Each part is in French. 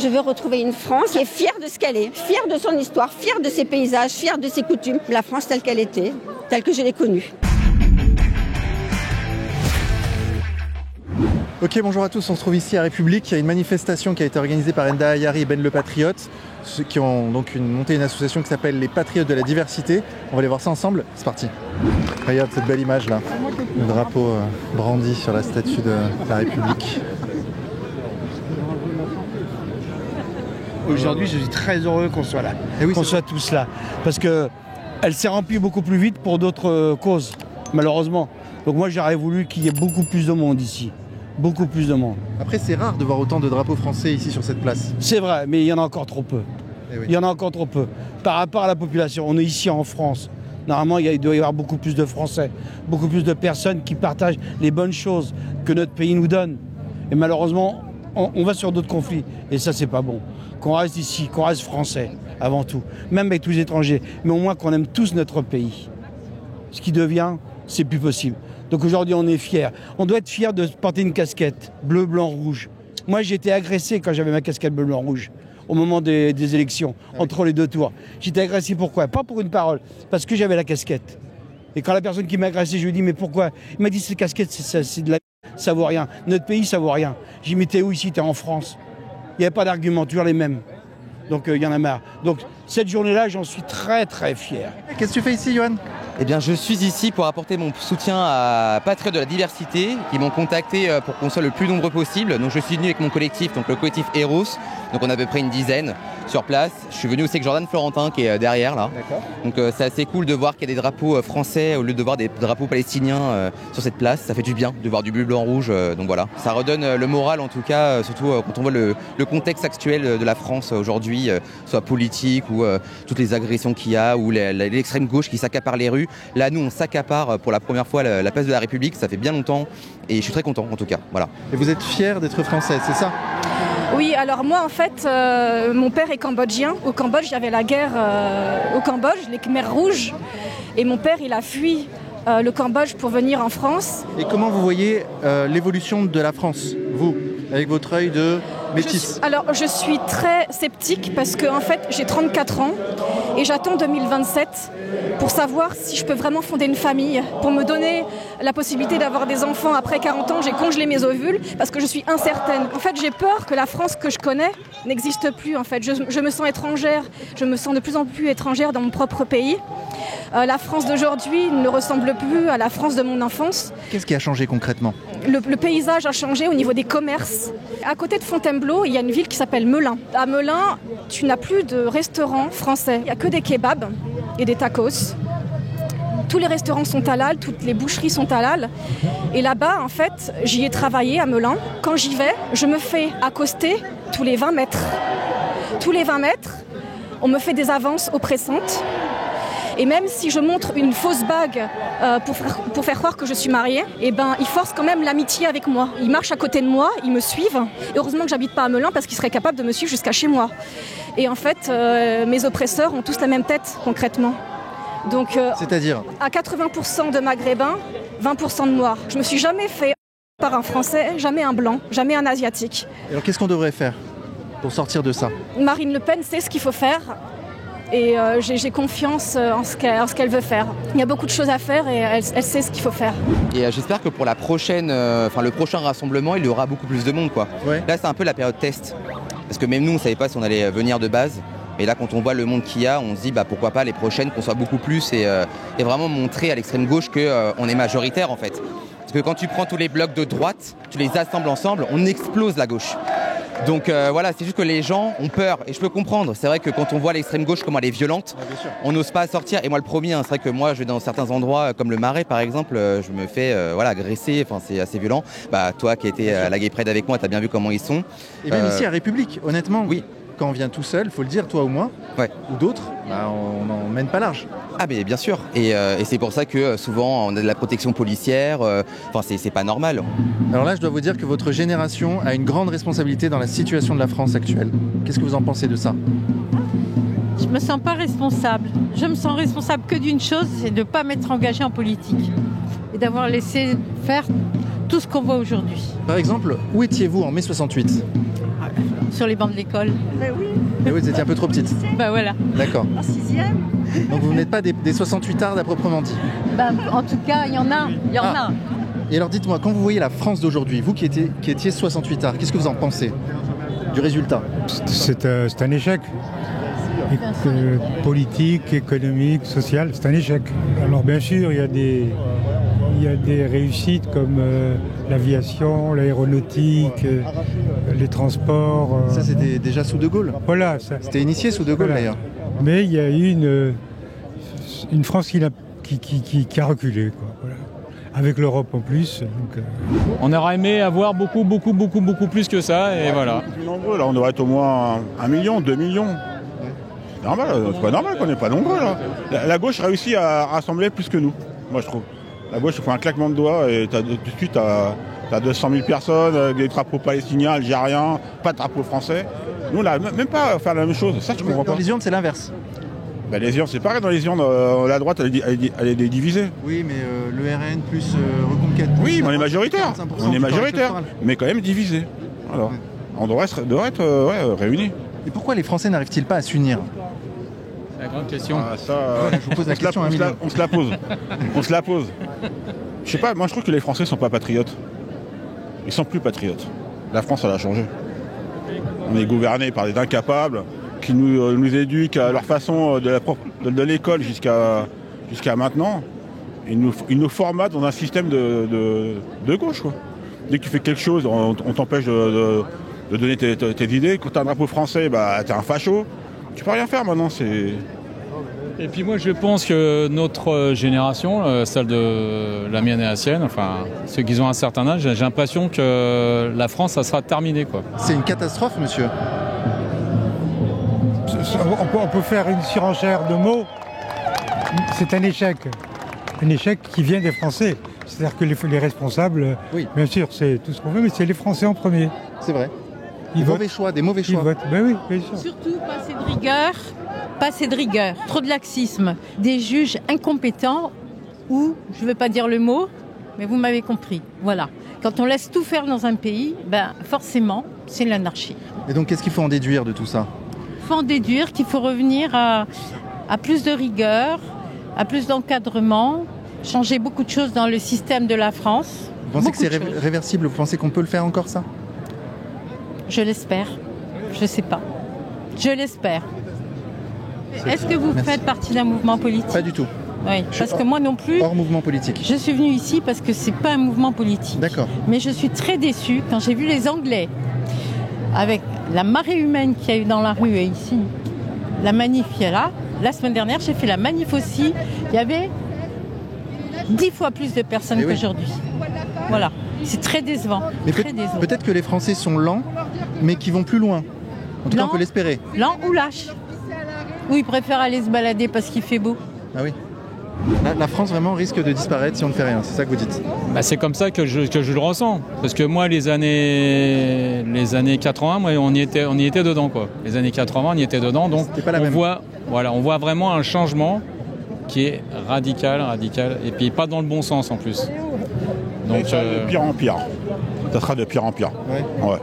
Je veux retrouver une France qui est fière de ce qu'elle est, fière de son histoire, fière de ses paysages, fière de ses coutumes. La France telle qu'elle était, telle que je l'ai connue. Ok, bonjour à tous, on se trouve ici à République. Il y a une manifestation qui a été organisée par Enda Ayari et Ben le Patriote, ceux qui ont donc monté une association qui s'appelle les Patriotes de la Diversité. On va aller voir ça ensemble, c'est parti. Regarde cette belle image là, le drapeau brandi sur la statue de la République. Aujourd'hui, je suis très heureux qu'on soit là, qu'on soit tous là, parce qu'elle s'est remplie beaucoup plus vite pour d'autres causes, malheureusement. Donc moi, j'aurais voulu qu'il y ait beaucoup plus de monde ici. Beaucoup plus de monde. Après, c'est rare de voir autant de drapeaux français ici sur cette place. C'est vrai, mais il y en a encore trop peu. Eh oui. Il y en a encore trop peu. Par rapport à la population, on est ici en France. Normalement, il doit y avoir beaucoup plus de Français, beaucoup plus de personnes qui partagent les bonnes choses que notre pays nous donne. Et malheureusement, on va sur d'autres conflits. Et ça, c'est pas bon. Qu'on reste ici, qu'on reste français, avant tout. Même avec tous les étrangers. Mais au moins qu'on aime tous notre pays. Ce qui devient, c'est plus possible. Donc aujourd'hui, on est fiers. On doit être fiers de porter une casquette bleu, blanc, rouge. Moi, j'ai été agressé quand j'avais ma casquette bleu, blanc, rouge, au moment des élections, entre les deux tours. J'étais agressé pourquoi? Pas pour une parole, parce que j'avais la casquette. Et quand la personne qui m'a agressé, je lui ai dit, mais pourquoi? Il m'a dit, cette casquette, c'est de la... ça vaut rien. Notre pays, ça vaut rien. J'ai dit, mais t'es où ici? T'es en France. Il n'y avait pas d'arguments, toujours les mêmes. Donc il y en a marre. Donc cette journée-là, j'en suis très très fier. Qu'est-ce que tu fais ici, Johan? Eh bien, je suis ici pour apporter mon soutien à Patriotes de la Diversité, qui m'ont contacté pour qu'on soit le plus nombreux possible. Donc je suis venu avec mon collectif, donc le collectif Eros. Donc on a à peu près une dizaine sur place. Je suis venu aussi avec Jordan Florentin qui est derrière là. Donc c'est assez cool de voir qu'il y a des drapeaux français au lieu de voir des drapeaux palestiniens sur cette place. Ça fait du bien de voir du bleu, blanc, rouge. Donc voilà, ça redonne le moral en tout cas, surtout quand on voit le contexte actuel de la France aujourd'hui, soit politique ou toutes les agressions qu'il y a, ou l'extrême gauche qui s'accapare les rues. Là, nous, on s'accapare pour la première fois la place de la République. Ça fait bien longtemps et je suis très content en tout cas. Voilà. Et vous êtes fiers d'être français, c'est ça? Oui, alors moi en fait, mon père est cambodgien. Au Cambodge, il y avait la guerre au Cambodge, les Khmers rouges. Et mon père, il a fui le Cambodge pour venir en France. Et comment vous voyez l'évolution de la France, vous, avec votre œil de métis? Alors, je suis très sceptique parce que en fait, j'ai 34 ans et j'attends 2027 pour savoir si je peux vraiment fonder une famille, pour me donner la possibilité d'avoir des enfants après 40 ans. J'ai congelé mes ovules parce que je suis incertaine. En fait, j'ai peur que la France que je connais n'existe plus. En fait, je me sens étrangère. Je me sens de plus en plus étrangère dans mon propre pays. La France d'aujourd'hui ne ressemble plus à la France de mon enfance. Qu'est-ce qui a changé concrètement? Le paysage a changé au niveau des commerces. À côté de Fontainebleau, il y a une ville qui s'appelle Melun. À Melun, tu n'as plus de restaurants français. Il n'y a que des kebabs et des tacos. Tous les restaurants sont halal, toutes les boucheries sont halal. Et là-bas, en fait, j'y ai travaillé à Melun. Quand j'y vais, je me fais accoster tous les 20 mètres. Tous les 20 mètres, on me fait des avances oppressantes. Et même si je montre une fausse bague pour faire croire que je suis mariée, eh ben, ils forcent quand même l'amitié avec moi. Ils marchent à côté de moi, ils me suivent. Et heureusement que j'habite pas à Melun parce qu'ils seraient capables de me suivre jusqu'à chez moi. Et en fait, mes oppresseurs ont tous la même tête, concrètement. Donc, c'est-à-dire à 80% de maghrébins, 20% de noirs. Je me suis jamais fait par un Français, jamais un blanc, jamais un asiatique. Alors qu'est-ce qu'on devrait faire pour sortir de ça? Marine Le Pen sait ce qu'il faut faire. Et j'ai confiance en ce qu'elle veut faire. Il y a beaucoup de choses à faire et elle sait ce qu'il faut faire. Et j'espère que pour la prochaine, le prochain rassemblement, il y aura beaucoup plus de monde, quoi. Ouais. Là, c'est un peu la période test. Parce que même nous, on ne savait pas si on allait venir de base. Et là, quand on voit le monde qu'il y a, on se dit pourquoi pas les prochaines qu'on soit beaucoup plus et vraiment montrer à l'extrême gauche qu'on est majoritaire en fait. Parce que quand tu prends tous les blocs de droite, tu les assembles ensemble, on explose la gauche. Donc voilà, c'est juste que les gens ont peur et je peux comprendre. C'est vrai que quand on voit l'extrême gauche comment elle est violente, on n'ose pas sortir. Et moi le premier, c'est vrai que moi je vais dans certains endroits comme le Marais par exemple, je me fais agresser, enfin c'est assez violent. Toi qui étais à la Gay Pride avec moi, t'as bien vu comment ils sont. Et même ici à République, honnêtement. Oui. Quand on vient tout seul, faut le dire, toi ou moi, ou d'autres, on n'en mène pas large. Ah mais bien sûr, et c'est pour ça que souvent on a de la protection policière, c'est pas normal. Alors là je dois vous dire que votre génération a une grande responsabilité dans la situation de la France actuelle. Qu'est-ce que vous en pensez de ça? Je me sens pas responsable. Je me sens responsable que d'une chose, c'est de ne pas m'être engagée en politique et d'avoir laissé faire tout ce qu'on voit aujourd'hui. Par exemple, où étiez-vous en mai 68? sur les bancs de l'école. Mais oui, vous étiez un peu trop petite. Bah voilà. D'accord. En 6e. Donc vous n'êtes pas des 68ards à proprement dit. Bah, en tout cas, il y en a. Il y en a. Et alors dites-moi, quand vous voyez la France d'aujourd'hui, vous qui étiez 68ards, qu'est-ce que vous en pensez du résultat? C'est un échec. Politique, économique, social, c'est un échec. Alors bien sûr, il y a des réussites comme l'aviation, l'aéronautique, les transports. Ça c'était déjà sous De Gaulle. Voilà. C'était initié sous De Gaulle d'ailleurs. Mais il y a eu une France qui a reculé, quoi. Voilà. Avec l'Europe en plus. Donc, On aurait aimé avoir beaucoup plus que ça, et voilà. Plus nombreux, là, on devrait être au moins 1 million, 2 millions. C'est normal, c'est pas normal qu'on n'est pas nombreux, là. La gauche réussit à rassembler plus que nous, moi je trouve. La gauche, il faut un claquement de doigts et tout de suite, t'as 200 000 personnes, des drapeaux palestiniens, algériens, pas de drapeaux français. Nous, là, même pas faire la même chose, ça je comprends pas. Dans les urnes, c'est l'inverse. Ben, les urnes, c'est pareil, dans les urnes, la droite, elle est divisée. Oui, mais le RN plus Reconquête. Oui, mais on est majoritaire. On est majoritaire, mais quand même divisé. Alors, ouais. On devrait être réunis. Et pourquoi les Français n'arrivent-ils pas à s'unir? C'est la grande question. Je vous pose la question. On se la pose. On se la pose. Je sais pas, moi je trouve que les Français sont pas patriotes. Ils sont plus patriotes. La France, elle a changé. On est gouverné par des incapables qui nous éduquent à leur façon de l'école jusqu'à maintenant. Ils nous formatent dans un système de gauche, quoi. Dès que tu fais quelque chose, on t'empêche de donner tes idées. Quand tu as un drapeau français, bah, tu es un facho. Tu peux rien faire maintenant. Et puis moi je pense que notre génération, celle de la mienne et la sienne, enfin ceux qui ont un certain âge, j'ai l'impression que la France, ça sera terminé, quoi. C'est une catastrophe, monsieur. on peut faire une surenchère de mots. C'est un échec. Un échec qui vient des Français. C'est-à-dire que les responsables, oui. Bien sûr, c'est tout ce qu'on veut, mais c'est les Français en premier. C'est vrai. Des mauvais choix. Ils votent. Ben oui, bien sûr. Surtout pas assez de rigueur, trop de laxisme, des juges incompétents ou, je ne veux pas dire le mot, mais vous m'avez compris. Voilà. Quand on laisse tout faire dans un pays, ben forcément, c'est l'anarchie. Et donc, qu'est-ce qu'il faut en déduire de tout ça? Il faut en déduire qu'il faut revenir à plus de rigueur, à plus d'encadrement, changer beaucoup de choses dans le système de la France. Vous pensez que c'est réversible? Vous pensez qu'on peut le faire encore, ça? Je l'espère. Je ne sais pas. Je l'espère. Est-ce que vous faites partie d'un mouvement politique? Pas du tout. Oui, parce que moi non plus. Hors mouvement politique. Je suis venue ici parce que c'est pas un mouvement politique. D'accord. Mais je suis très déçue quand j'ai vu les Anglais, avec la marée humaine qu'il y a eu dans la rue et ici, la manif il y a là. La semaine dernière, j'ai fait la manif aussi. Il y avait 10 fois plus de personnes qu'aujourd'hui. Voilà. C'est très décevant. Mais peut-être que les Français sont lents, mais qui vont plus loin. En tout cas, on peut l'espérer. Lents ou lâches. Ou ils préfèrent aller se balader parce qu'il fait beau. Ah oui. La France vraiment risque de disparaître si on ne fait rien, c'est ça que vous dites? Bah, c'est comme ça que je le ressens. Parce que moi, les années 80, moi, on y était dedans, quoi. Les années 80, on y était dedans. Donc on voit vraiment un changement qui est radical, et puis pas dans le bon sens en plus. Donc, de pire en pire. Ça sera de pire en pire. Ouais.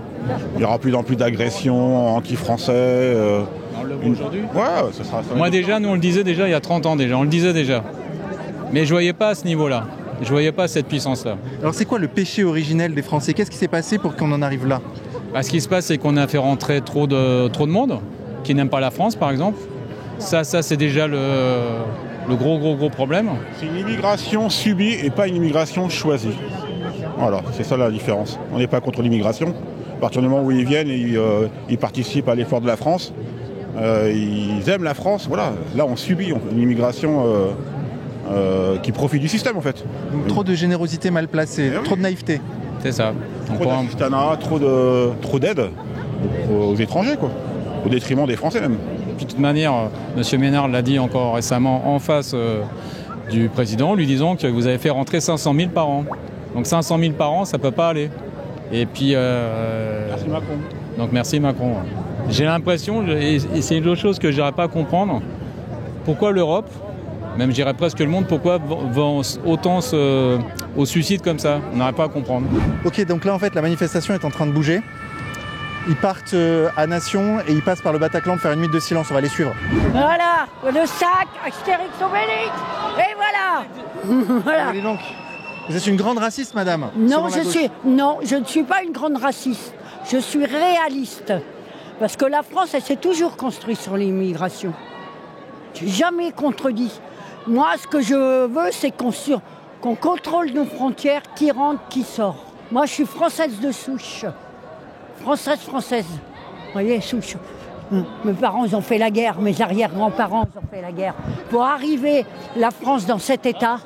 Il y aura plus en plus d'agressions anti-français. On le voit aujourd'hui. Ouais, ça sera. Moi déjà, nous on le disait déjà il y a 30 ans déjà, on le disait déjà. Mais je voyais pas à ce niveau-là. Je voyais pas cette puissance-là. Alors c'est quoi le péché originel des Français? Qu'est-ce qui s'est passé pour qu'on en arrive là? Ce qui se passe, c'est qu'on a fait rentrer trop de monde qui n'aime pas la France, par exemple. Ça c'est déjà le gros problème. C'est une immigration subie et pas une immigration choisie. Voilà, c'est ça la différence. On n'est pas contre l'immigration. À partir du moment où ils viennent, ils participent à l'effort de la France. Ils aiment la France. Voilà. Là, on subit une immigration qui profite du système, en fait. Donc, trop de générosité mal placée, trop de naïveté. C'est ça. Trop d'assistanat, trop d'aide aux étrangers, quoi. Au détriment des Français, même. De toute manière, M. Ménard l'a dit encore récemment en face du président, lui disant que vous avez fait rentrer 500 000 par an. Donc 500 000 par an, ça ne peut pas aller. Et puis... Merci Macron. Donc merci Macron. J'ai l'impression, et c'est une autre chose que je n'arrive pas à comprendre, pourquoi l'Europe, même je dirais presque le monde, pourquoi va autant au suicide comme ça? On n'arrive pas à comprendre. Ok, donc là en fait la manifestation est en train de bouger. Ils partent à Nation et ils passent par le Bataclan pour faire une minute de silence. On va les suivre. Voilà, le sac, Astérix Obélix, et voilà. Voilà. Allez donc. Vous êtes une grande raciste, madame? Non, je ne suis pas une grande raciste. Je suis réaliste. Parce que la France, elle s'est toujours construite sur l'immigration. Je n'ai jamais contredit. Moi, ce que je veux, c'est qu'on contrôle nos frontières, qui rentre, qui sort. Moi, je suis française de souche. Française. Vous voyez, souche. Mes parents, ils ont fait la guerre. Mes arrière-grands-parents, ils ont fait la guerre. Pour arriver la France dans cet état,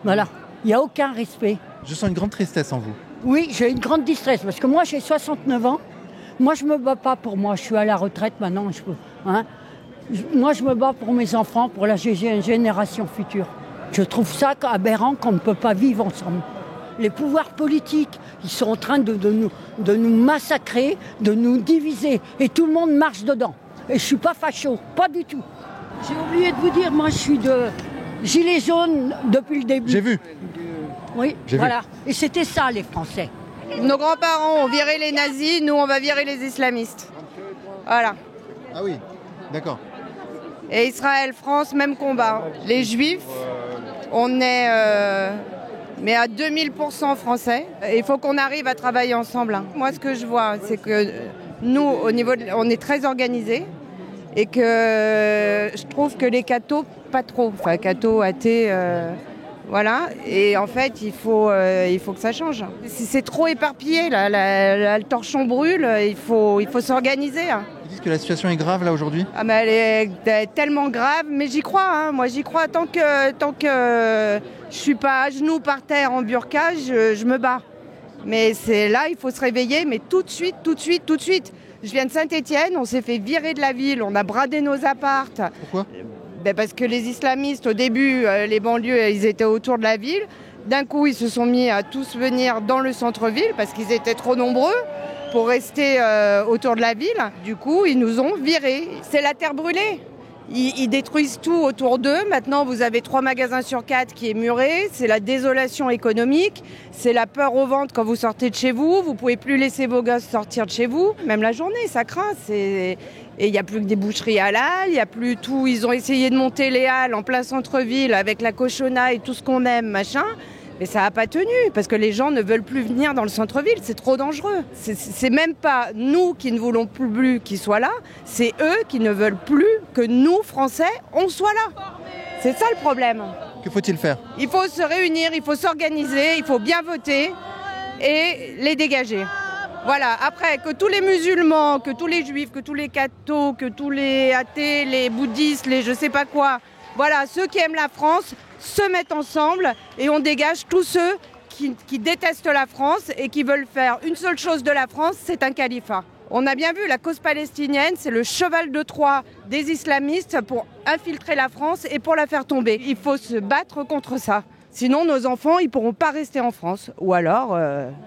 voilà, il n'y a aucun respect. Je sens une grande tristesse en vous. Oui, j'ai une grande distresse, parce que moi, j'ai 69 ans. Moi, je ne me bats pas pour moi. Je suis à la retraite maintenant. Moi, je me bats pour mes enfants, pour la génération future. Je trouve ça aberrant qu'on ne peut pas vivre ensemble. Les pouvoirs politiques, ils sont en train de nous massacrer, de nous diviser. Et tout le monde marche dedans. Et je ne suis pas facho, pas du tout. J'ai oublié de vous dire, moi, je suis de gilet jaune depuis le début. J'ai vu. Oui, voilà. Et c'était ça, les Français. Nos grands-parents ont viré les nazis, nous, on va virer les islamistes. Voilà. Ah oui, d'accord. Et Israël, France, même combat. Les Juifs, on est mais à 2000% français. Il faut qu'on arrive à travailler ensemble. Moi, ce que je vois, c'est que nous, on est très organisés et que je trouve que les cathos, pas trop. Enfin, cathos, athées, voilà. Et en fait, il faut que ça change. C'est trop éparpillé, là. Le torchon brûle, il faut s'organiser. Ils disent que la situation est grave là aujourd'hui? Ah mais elle est tellement grave, mais j'y crois, hein. Moi j'y crois tant que je suis pas à genoux par terre en burqa, je me bats. Mais c'est là, il faut se réveiller, mais tout de suite. Je viens de Saint-Étienne, on s'est fait virer de la ville, on a bradé nos appartes. Pourquoi? Parce que les islamistes, au début, les banlieues, ils étaient autour de la ville. D'un coup, ils se sont mis à tous venir dans le centre-ville parce qu'ils étaient trop nombreux pour rester autour de la ville. Du coup, ils nous ont virés. C'est la terre brûlée. Ils détruisent tout autour d'eux. Maintenant, vous avez 3 magasins sur 4 qui est muré. C'est la désolation économique. C'est la peur au ventre quand vous sortez de chez vous. Vous ne pouvez plus laisser vos gosses sortir de chez vous. Même la journée, ça craint. Et il n'y a plus que des boucheries halal. Il n'y a plus tout. Ils ont essayé de monter les halles en plein centre-ville avec la cochonna et tout ce qu'on aime, machin. Mais ça n'a pas tenu, parce que les gens ne veulent plus venir dans le centre-ville, c'est trop dangereux. C'est même pas nous qui ne voulons plus qu'ils soient là, c'est eux qui ne veulent plus que nous, Français, on soit là. C'est ça le problème. Que faut-il faire? Il faut se réunir, il faut s'organiser, il faut bien voter et les dégager. Voilà, après, que tous les musulmans, que tous les juifs, que tous les cathos, que tous les athées, les bouddhistes, les je sais pas quoi, voilà, ceux qui aiment la France se mettent ensemble et on dégage tous ceux qui détestent la France et qui veulent faire une seule chose de la France, c'est un califat. On a bien vu, la cause palestinienne, c'est le cheval de Troie des islamistes pour infiltrer la France et pour la faire tomber. Il faut se battre contre ça. Sinon, nos enfants, ils ne pourront pas rester en France. Ou alors,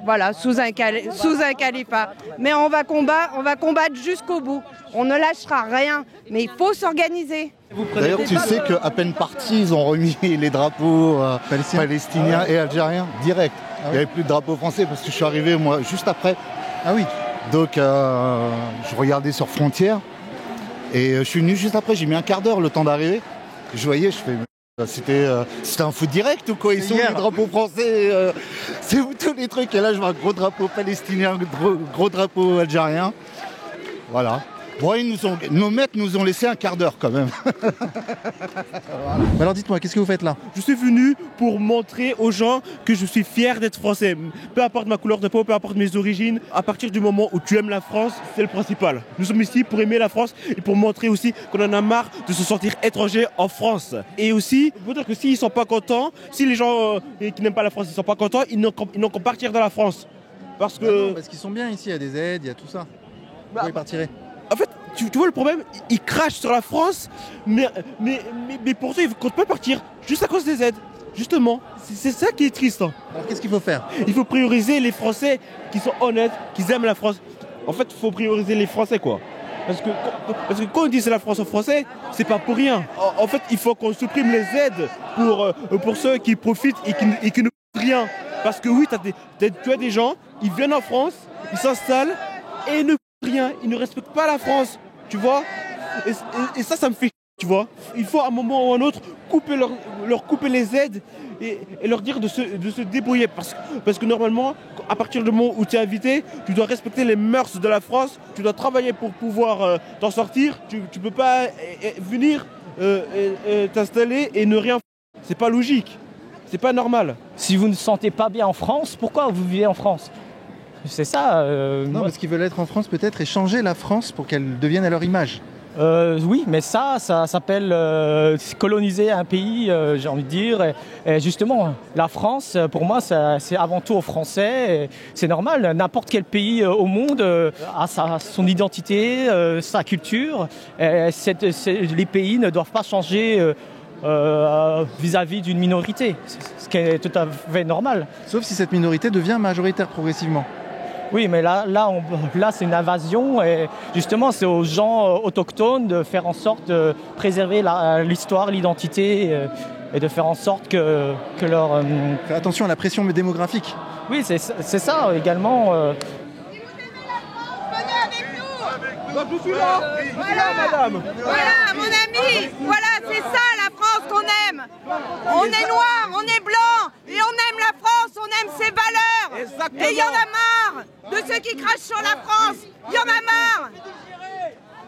voilà, sous un califat. Mais on va combattre jusqu'au bout. On ne lâchera rien. Mais il faut s'organiser. D'ailleurs, tu sais qu'à peine partis, ils ont remis les drapeaux palestiniens et algériens direct. Il n'y avait plus de drapeau français parce que je suis arrivé, moi, juste après. Ah oui. Donc, je regardais sur Frontières. Et je suis venu juste après. J'ai mis un quart d'heure le temps d'arriver. Je voyais, je fais... C'était un foot direct ou quoi? Ils sont les drapeaux français, c'est où tous les trucs? Et là, je vois un gros drapeau palestinien, gros drapeau algérien. Voilà. Bon, nos maîtres nous ont laissé un quart d'heure quand même. Alors dites-moi, qu'est-ce que vous faites là? Je suis venu pour montrer aux gens que je suis fier d'être français. Peu importe ma couleur de peau, peu importe mes origines, à partir du moment où tu aimes la France, c'est le principal. Nous sommes ici pour aimer la France et pour montrer aussi qu'on en a marre de se sentir étranger en France. Et aussi, il faut dire que s'ils ne sont pas contents, si les gens qui n'aiment pas la France ne sont pas contents, ils n'ont qu'à partir de la France. Parce que... Non, parce qu'ils sont bien ici, il y a des aides, il y a tout ça. Pourquoi ils partiraient? En fait, tu vois le problème, ils crachent sur la France, mais pourtant ils ne comptent pas partir, juste à cause des aides. Justement, c'est ça qui est triste. Alors qu'est-ce qu'il faut faire? Il faut prioriser les Français qui sont honnêtes, qui aiment la France. En fait, il faut prioriser les Français, quoi. Parce que quand on dit c'est la France aux Français, c'est pas pour rien. En fait, il faut qu'on supprime les aides pour ceux qui profitent et qui ne font rien. Parce que oui, tu as des gens, ils viennent en France, ils s'installent et ils ne font rien, ils ne respectent pas la France, tu vois. Et ça me fait, tu vois. Il faut à un moment ou à un autre leur couper les aides et leur dire de se débrouiller. Parce que normalement, à partir du moment où tu es invité, tu dois respecter les mœurs de la France, tu dois travailler pour pouvoir t'en sortir. Tu ne peux pas venir t'installer et ne rien faire. C'est pas logique, c'est pas normal. Si vous ne vous sentez pas bien en France, pourquoi vous vivez en France? C'est ça. Non, parce qu'ils veulent être en France peut-être et changer la France pour qu'elle devienne à leur image. Oui, mais ça s'appelle coloniser un pays, j'ai envie de dire. Et justement, la France, pour moi, c'est avant tout aux Français. C'est normal, n'importe quel pays au monde a son identité, sa culture. Les pays ne doivent pas changer vis-à-vis d'une minorité, ce qui est tout à fait normal. Sauf si cette minorité devient majoritaire progressivement. Oui, mais là c'est une invasion et justement c'est aux gens autochtones de faire en sorte de préserver l'histoire, l'identité et de faire en sorte que leur... Faire attention à la pression démographique. Oui, c'est ça également. Donc je suis là, madame. Voilà, mon ami, voilà, c'est ça la France qu'on aime. On est noir, on est blanc, et on aime la France, on aime ses valeurs. Exactement. Et il y en a marre de ceux qui crachent sur la France, il y en a marre.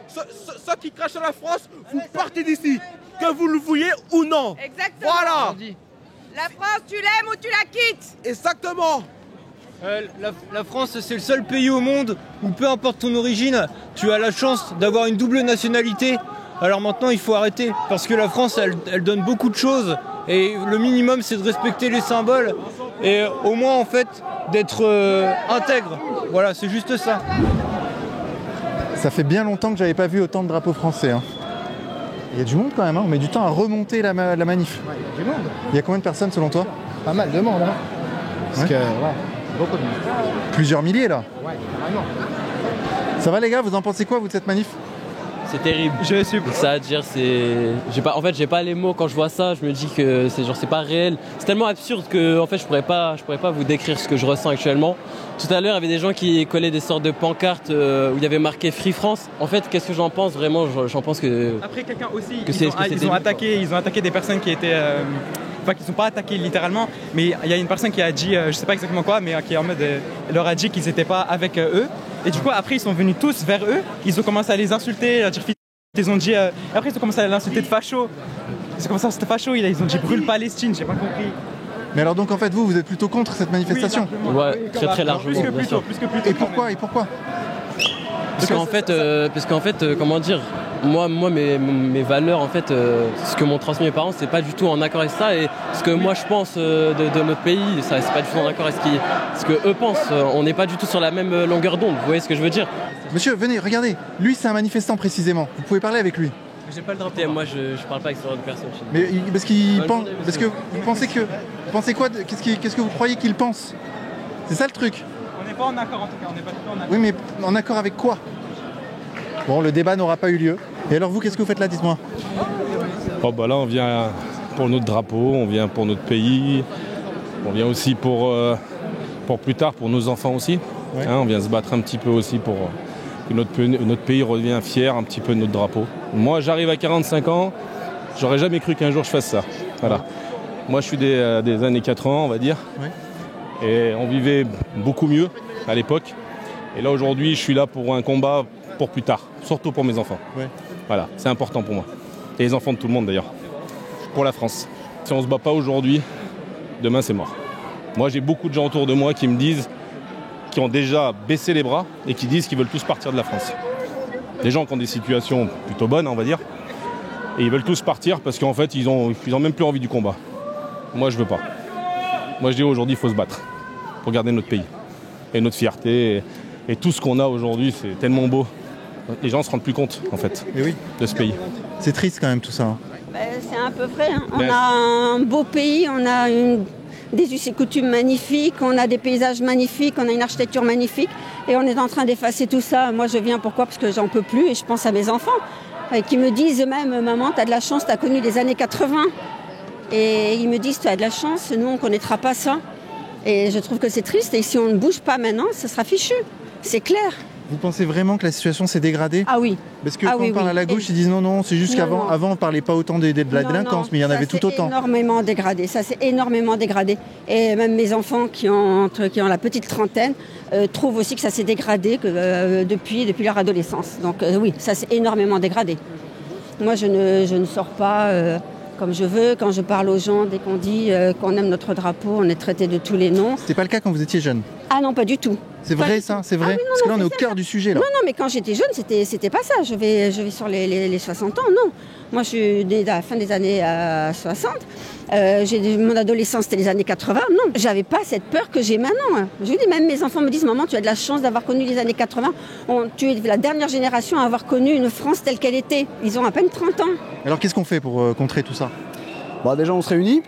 Ceux qui crachent sur la France, vous partez d'ici, que vous le vouliez ou non. Exactement. Voilà. La France, tu l'aimes ou tu la quittes. Exactement. La France, c'est le seul pays au monde où, peu importe ton origine, tu as la chance d'avoir une double nationalité. Alors maintenant, il faut arrêter, parce que la France, elle donne beaucoup de choses, et le minimum, c'est de respecter les symboles, et au moins, en fait, d'être intègre. Voilà, c'est juste ça. Ça fait bien longtemps que j'avais pas vu autant de drapeaux français. Hein. Il y a du monde quand même, hein. On met du temps à remonter la manif. Ouais, il y a du monde. Il y a combien de personnes selon toi? Pas mal de monde, hein. Parce que, beaucoup de monde. Plusieurs milliers là. Ouais, carrément. Ça va les gars, vous en pensez quoi vous de cette manif? C'est terrible. Je suis ça à dire, j'ai pas les mots quand je vois ça, je me dis que c'est pas réel. C'est tellement absurde que en fait je pourrais pas vous décrire ce que je ressens actuellement. Tout à l'heure, il y avait des gens qui collaient des sortes de pancartes où il y avait marqué Free France. En fait, qu'est-ce que j'en pense vraiment? J'en pense que après quelqu'un aussi ils ont attaqué des personnes qui étaient enfin qui ne sont pas attaqués littéralement, mais il y a une personne qui a dit, je sais pas exactement quoi, mais qui est en mode, leur a dit qu'ils n'étaient pas avec eux. Et du coup, après, ils sont venus tous vers eux, ils ont commencé à les insulter, à dire, ils ont dit, après, ils ont commencé à l'insulter de facho. Ils ont commencé à insulter facho, ils ont dit brûle Palestine, j'ai pas compris. Mais alors donc en fait vous êtes plutôt contre cette manifestation? Oui, ouais, très largement. Plus que plutôt. Et pourquoi? Parce qu'en fait, comment dire, moi mes valeurs, en fait, ce que m'ont transmis mes parents, c'est pas du tout en accord avec ça, et ce que moi je pense de notre pays, ça c'est pas du tout en accord avec ce que eux pensent. On n'est pas du tout sur la même longueur d'onde, vous voyez ce que je veux dire? Monsieur, venez, regardez, lui c'est un manifestant précisément, vous pouvez parler avec lui. J'ai pas le droit. Moi je parle pas avec ce genre de personnes. Mais parce que vous pensez quoi? Qu'est-ce que vous croyez qu'il pense? C'est ça le truc. On n'est pas en accord en tout cas, on n'est pas du tout en accord. Oui, mais en accord avec quoi? Bon, le débat n'aura pas eu lieu. Et alors vous, qu'est-ce que vous faites là, dites-moi? Oh bah là, on vient pour notre drapeau, on vient pour notre pays, on vient aussi pour plus tard, pour nos enfants aussi. Ouais. Hein, on vient se battre un petit peu aussi pour que notre pays revienne fier un petit peu de notre drapeau. Moi, j'arrive à 45 ans, j'aurais jamais cru qu'un jour je fasse ça. Voilà. Moi, je suis des années 80, on va dire. Ouais. Et on vivait beaucoup mieux à l'époque. Et là, aujourd'hui, je suis là pour un combat pour plus tard, surtout pour mes enfants. Ouais. Voilà, c'est important pour moi. Et les enfants de tout le monde d'ailleurs. Pour la France. Si on ne se bat pas aujourd'hui, demain c'est mort. Moi, j'ai beaucoup de gens autour de moi qui me disent, qui ont déjà baissé les bras et qui disent qu'ils veulent tous partir de la France. Des gens qui ont des situations plutôt bonnes, on va dire. Et ils veulent tous partir parce qu'en fait, ils ont même plus envie du combat. Moi, je veux pas. Moi, je dis aujourd'hui, il faut se battre pour garder notre pays. Et notre fierté. Et tout ce qu'on a aujourd'hui, c'est tellement beau. Les gens ne se rendent plus compte, en fait, de ce pays. C'est triste quand même tout ça. Hein. C'est un peu vrai. Hein. On a un beau pays, on a des us et coutumes magnifiques, on a des paysages magnifiques, on a une architecture magnifique. Et on est en train d'effacer tout ça. Moi, je viens pourquoi? Parce que j'en peux plus et je pense à mes enfants. Qui me disent même, maman, tu as de la chance, tu as connu les années 80. Et ils me disent, tu as de la chance, nous, on ne connaîtra pas ça. Et je trouve que c'est triste. Et si on ne bouge pas maintenant, ce sera fichu. C'est clair. Vous pensez vraiment que la situation s'est dégradée? Ah oui. Parce que quand on parle à la gauche, ils disent non, c'est juste qu'avant, on ne parlait pas autant de la délinquance, mais il y en avait tout autant. Énormément dégradé, ça s'est énormément dégradé. Et même mes enfants qui ont la petite trentaine trouvent aussi que ça s'est dégradé depuis leur adolescence. Donc oui, ça s'est énormément dégradé. Moi, je ne sors pas comme je veux. Quand je parle aux gens, dès qu'on dit qu'on aime notre drapeau, on est traité de tous les noms. C'était pas le cas quand vous étiez jeune? Ah non, pas du tout. C'est vrai ça, c'est vrai. Parce que là on est au cœur du sujet là. Non, mais quand j'étais jeune, c'était pas ça. Je vais sur les 60 ans, non. Moi je suis née à la fin des années 60. Mon adolescence c'était les années 80. Non, j'avais pas cette peur que j'ai maintenant. Je vous dis, même mes enfants me disent, maman, tu as de la chance d'avoir connu les années 80. Tu es la dernière génération à avoir connu une France telle qu'elle était. Ils ont à peine 30 ans. Alors qu'est-ce qu'on fait pour contrer tout ça? Déjà on se réunit.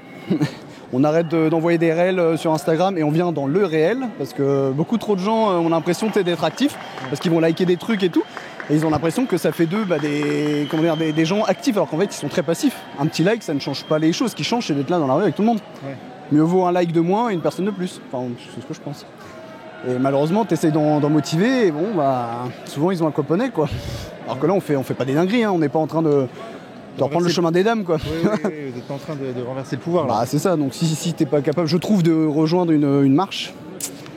On arrête d'envoyer des réels sur Instagram et on vient dans le réel parce que beaucoup trop de gens ont l'impression d'être actifs parce qu'ils vont liker des trucs et tout et ils ont l'impression que ça fait d'eux des gens actifs alors qu'en fait ils sont très passifs. Un petit like ça ne change pas les choses, ce qui change c'est d'être là dans la rue avec tout le monde. Ouais. Mieux vaut un like de moins et une personne de plus, enfin c'est ce que je pense. Et malheureusement tu essayes d'en motiver et souvent ils ont un coponnet quoi. Alors que là on fait pas des dingueries, on n'est pas en train de reprendre le chemin des dames quoi. Oui, vous êtes en train de renverser le pouvoir là. C'est ça, donc si t'es pas capable, je trouve, de rejoindre une marche,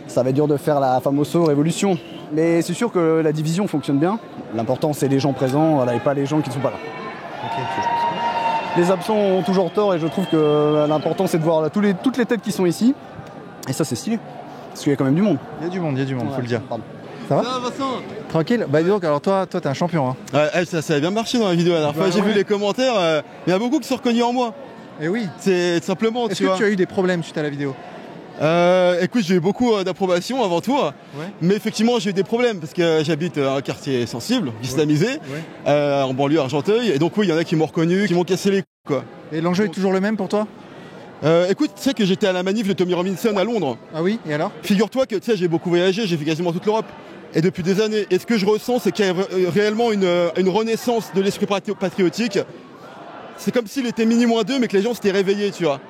ça va être dur de faire la famoso révolution. Mais c'est sûr que la division fonctionne bien. L'important c'est les gens présents et pas les gens qui ne sont pas là. Les absents ont toujours tort et je trouve que l'important c'est de voir toutes les têtes qui sont ici. Et ça c'est stylé, parce qu'il y a quand même du monde. Il y a du monde, faut le dire. Pardon. Ça va Vincent? Tranquille. Dis donc, alors toi t'es un champion. Hein. Ça a bien marché dans la vidéo la dernière fois. J'ai vu les commentaires, il y a beaucoup qui sont reconnus en moi. Et oui. C'est simplement, Est-ce que tu as eu des problèmes suite à la vidéo? Écoute, j'ai eu beaucoup d'approbation avant tout, mais effectivement j'ai eu des problèmes parce que j'habite un quartier sensible, islamisé, en banlieue Argenteuil, et donc oui, il y en a qui m'ont reconnu, qui m'ont cassé les couilles quoi. Et l'enjeu est toujours le même pour toi? Écoute, tu sais que j'étais à la manif de Tommy Robinson à Londres. Ah oui, et alors? Figure-toi que tu sais, j'ai beaucoup voyagé, j'ai fait quasiment toute l'Europe. Et depuis des années, et ce que je ressens, c'est qu'il y a réellement une renaissance de l'esprit patriotique. C'est comme s'il était -2, mais que les gens s'étaient réveillés, tu vois.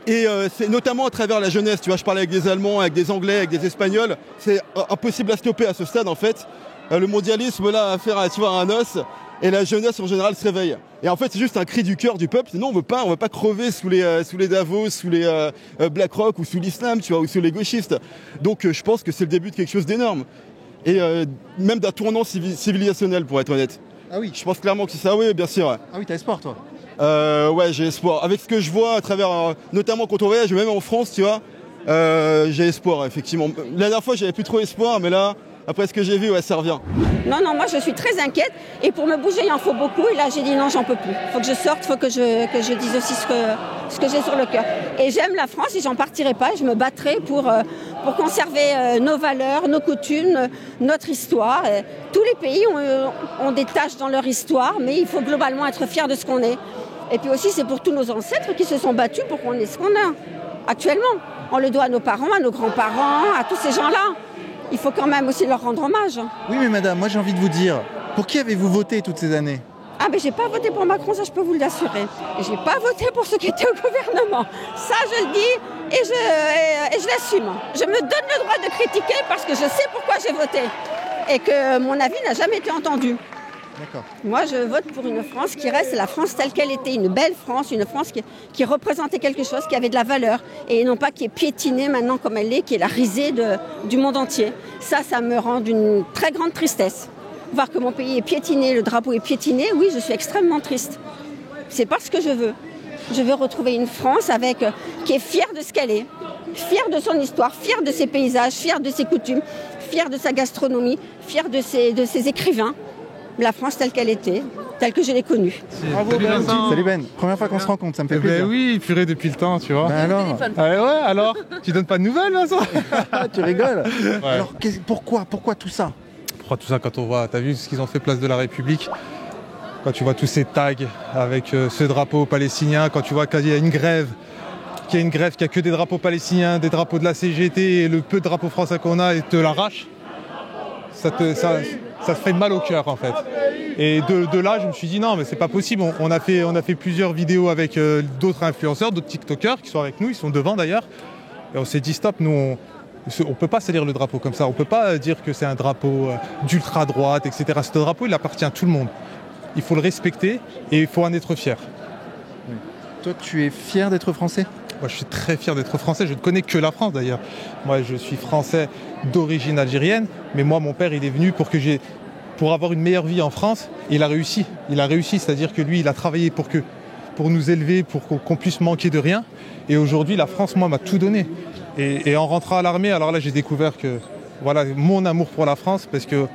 Et c'est notamment à travers la jeunesse, tu vois, je parlais avec des Allemands, avec des Anglais, avec des Espagnols. C'est impossible à stopper à ce stade, en fait. Le mondialisme, là, a affaire à un os, et la jeunesse, en général, se réveille. Et en fait, c'est juste un cri du cœur du peuple. Non, on veut pas crever sous les Davos, sous les BlackRock, ou sous l'islam, tu vois, ou sous les gauchistes. Donc, je pense que c'est le début de quelque chose d'énorme. Et même d'un tournant civilisationnel, pour être honnête. Ah oui. Je pense clairement que c'est ça, oui, bien sûr. Ouais. Ah oui, t'as espoir, toi? Ouais, j'ai espoir. Avec ce que je vois à travers, notamment quand on voyage, même en France, tu vois, j'ai espoir, effectivement. La dernière fois, j'avais plus trop espoir, mais là, après ce que j'ai vu, ça revient. Non, moi je suis très inquiète et pour me bouger, il en faut beaucoup. Et là, j'ai dit non, j'en peux plus. Il faut que je sorte, il faut que je dise aussi ce que j'ai sur le cœur. Et j'aime la France et j'en partirai pas. Et je me battrai pour conserver nos valeurs, nos coutumes, notre histoire. Tous les pays ont des tâches dans leur histoire, mais il faut globalement être fier de ce qu'on est. Et puis aussi, c'est pour tous nos ancêtres qui se sont battus pour qu'on ait ce qu'on a actuellement. On le doit à nos parents, à nos grands-parents, à tous ces gens-là. Il faut quand même aussi leur rendre hommage. Oui, mais madame, moi j'ai envie de vous dire, pour qui avez-vous voté toutes ces années? Ah, mais j'ai pas voté pour Macron, ça je peux vous l'assurer. Et j'ai pas voté pour ceux qui étaient au gouvernement. Ça, je le dis et je l'assume. Je me donne le droit de critiquer parce que je sais pourquoi j'ai voté. Et que mon avis n'a jamais été entendu. D'accord. Moi, je vote pour une France qui reste la France telle qu'elle était, une belle France, une France qui représentait quelque chose, qui avait de la valeur, et non pas qui est piétinée maintenant comme elle est, qui est la risée du monde entier. Ça me rend d'une très grande tristesse. Voir que mon pays est piétiné, le drapeau est piétiné, oui, je suis extrêmement triste. C'est pas ce que je veux. Je veux retrouver une France qui est fière de ce qu'elle est, fière de son histoire, fière de ses paysages, fière de ses coutumes, fière de sa gastronomie, fière de ses écrivains. La France telle qu'elle était, telle que je l'ai connue. Bravo, salut Ben. Salut Ben, première fois qu'on se rencontre, ça me fait plaisir. Ben oui, purée depuis le temps, tu vois. Ben alors ouais, alors tu donnes pas de nouvelles, Vincent? Tu rigoles. Ouais. Alors pourquoi tout ça? Pourquoi tout ça quand on voit, t'as vu ce qu'ils ont fait place de la République? Quand tu vois tous ces tags avec ce drapeau palestinien, quand tu vois qu'il y a une grève, qu'il y a que des drapeaux palestiniens, des drapeaux de la CGT et le peu de drapeaux français qu'on a et te l'arrache, ça te fait mal au cœur en fait. Et de là, je me suis dit non, mais c'est pas possible. On a fait plusieurs vidéos avec d'autres influenceurs, d'autres TikTokers qui sont avec nous, ils sont devant d'ailleurs. Et on s'est dit stop, nous On ne peut pas salir le drapeau comme ça. On ne peut pas dire que c'est un drapeau d'ultra-droite, etc. Ce drapeau, il appartient à tout le monde. Il faut le respecter et il faut en être fier. Oui. Toi, tu es fier d'être français ? Moi, je suis très fier d'être français. Je ne connais que la France, d'ailleurs. Moi, je suis français d'origine algérienne. Mais moi, mon père, il est venu pour avoir une meilleure vie en France. Et il a réussi. Il a réussi, c'est-à-dire que lui, il a travaillé pour nous élever, pour qu'on puisse manquer de rien. Et aujourd'hui, la France, moi, m'a tout donné. Et en rentrant à l'armée, alors là, j'ai découvert que voilà, mon amour pour la France, parce que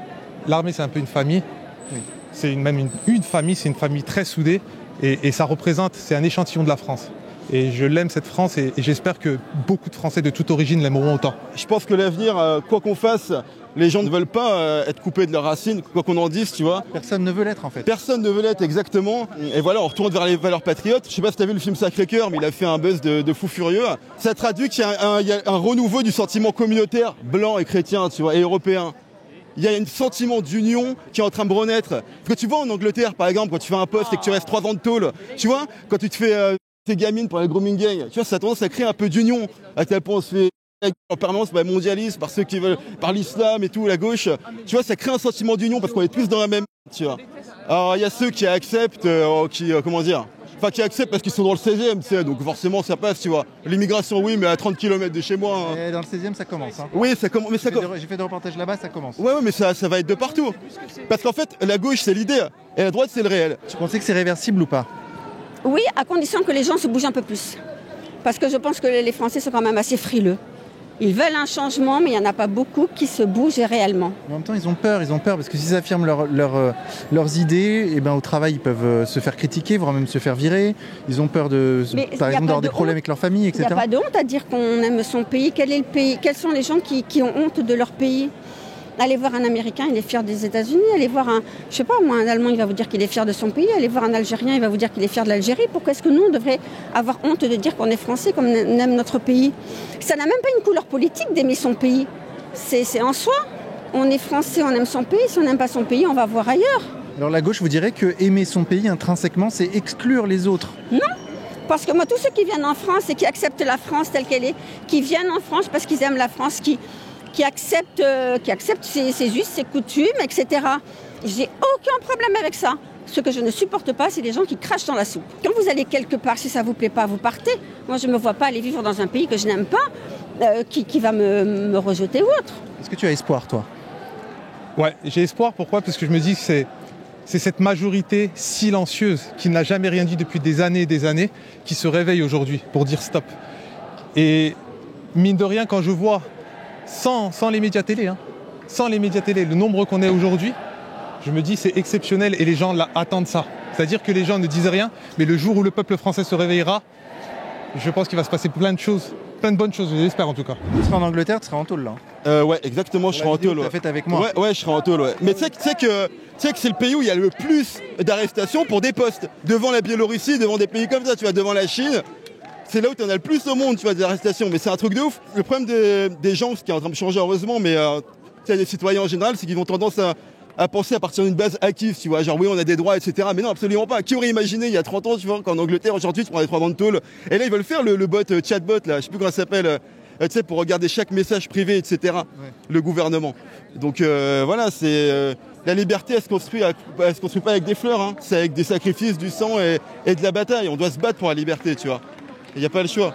l'armée, c'est un peu une famille. Oui. C'est même une famille, c'est une famille très soudée. Et ça représente, c'est un échantillon de la France. Et je l'aime, cette France, et j'espère que beaucoup de Français de toute origine l'aimeront autant. Je pense que l'avenir, quoi qu'on fasse, les gens ne veulent pas être coupés de leurs racines, quoi qu'on en dise, tu vois. Personne ne veut l'être, en fait. Personne ne veut l'être, exactement. Et voilà, on retourne vers les valeurs patriotes. Je sais pas si tu as vu le film Sacré-Cœur, mais il a fait un buzz de fou furieux. Ça traduit qu'il y a un renouveau du sentiment communautaire, blanc et chrétien, tu vois, et européen. Il y a un sentiment d'union qui est en train de renaître. Parce que tu vois, en Angleterre, par exemple, quand tu fais un poste et que tu restes 3 ans de tôle, tu vois, quand tu te fais tes gamines pour les grooming gang, tu vois, ça a tendance à créer un peu d'union. À tel point on se fait en permanence par le mondialisme, par ceux qui veulent, par l'islam et tout, la gauche. Tu vois, ça crée un sentiment d'union parce qu'on est tous dans la même, tu vois. Alors, il y a ceux qui acceptent, qui acceptent parce qu'ils sont dans le 16e, tu sais, donc forcément ça passe, tu vois. L'immigration, oui, mais à 30 km de chez moi. Hein. Et dans le 16e, ça commence. Hein. Oui, ça commence. J'ai fait des reportages là-bas, ça commence. Ouais, mais ça va être de partout. Parce qu'en fait, la gauche, c'est l'idée, et la droite, c'est le réel. Tu pensais que c'est réversible ou pas ? Oui, à condition que les gens se bougent un peu plus. Parce que je pense que les Français sont quand même assez frileux. Ils veulent un changement, mais il n'y en a pas beaucoup qui se bougent réellement. Mais en même temps, ils ont peur parce que s'ils affirment leurs idées, et ben, au travail, ils peuvent se faire critiquer, voire même se faire virer. Ils ont peur par exemple, d'avoir des problèmes avec leur famille, etc. Il n'y a pas de honte à dire qu'on aime son pays. Quel est le pays ? Quels sont les gens qui ont honte de leur pays ? Allez voir un Américain, il est fier des États-Unis. Allez voir un Allemand, il va vous dire qu'il est fier de son pays. Allez voir un Algérien, il va vous dire qu'il est fier de l'Algérie. Pourquoi est-ce que nous, on devrait avoir honte de dire qu'on est français, qu'on aime notre pays ? Ça n'a même pas une couleur politique d'aimer son pays. C'est en soi. On est français, on aime son pays. Si on n'aime pas son pays, on va voir ailleurs. Alors la gauche vous dirait que aimer son pays, intrinsèquement, c'est exclure les autres. Non. Parce que moi, tous ceux qui viennent en France et qui acceptent la France telle qu'elle est, qui viennent en France parce qu'ils aiment la France, qui acceptent ses us, ses coutumes, etc. J'ai aucun problème avec ça. Ce que je ne supporte pas, c'est les gens qui crachent dans la soupe. Quand vous allez quelque part, si ça ne vous plaît pas, vous partez. Moi, je ne me vois pas aller vivre dans un pays que je n'aime pas, qui va me rejeter ou autre. Est-ce que tu as espoir, toi ? Ouais, j'ai espoir. Pourquoi ? Parce que je me dis que c'est cette majorité silencieuse qui n'a jamais rien dit depuis des années qui se réveille aujourd'hui pour dire stop. Et mine de rien, quand je vois sans les médias télé, le nombre qu'on est aujourd'hui, je me dis c'est exceptionnel et les gens attendent ça. C'est-à-dire que les gens ne disent rien, mais le jour où le peuple français se réveillera, je pense qu'il va se passer plein de choses, plein de bonnes choses, je l'espère en tout cas. Tu seras en Angleterre, tu seras en tôle là. Ouais, exactement, je serai en tôle. Tu l'as fait avec moi. Ouais, je serai en tôle, ouais. Mais tu sais que c'est le pays où il y a le plus d'arrestations pour des postes. Devant la Biélorussie, devant des pays comme ça, tu vois, devant la Chine. C'est là où tu en as le plus au monde, tu vois, des arrestations. Mais c'est un truc de ouf. Le problème des gens, ce qui est en train de changer heureusement, mais des citoyens en général, c'est qu'ils ont tendance à penser à partir d'une base active, tu vois. Genre oui, on a des droits, etc. Mais non, absolument pas. Qui aurait imaginé il y a 30 ans, tu vois, qu'en Angleterre, aujourd'hui, tu prends des 3 ans de tôle. Et là, ils veulent faire le bot, chatbot, là, je sais plus comment ça s'appelle, tu sais, pour regarder chaque message privé, etc. Ouais. Le gouvernement. Donc voilà, c'est... la liberté, elle se construit pas avec des fleurs, hein. C'est avec des sacrifices, du sang et de la bataille. On doit se battre pour la liberté, tu vois. Il n'y a pas le choix.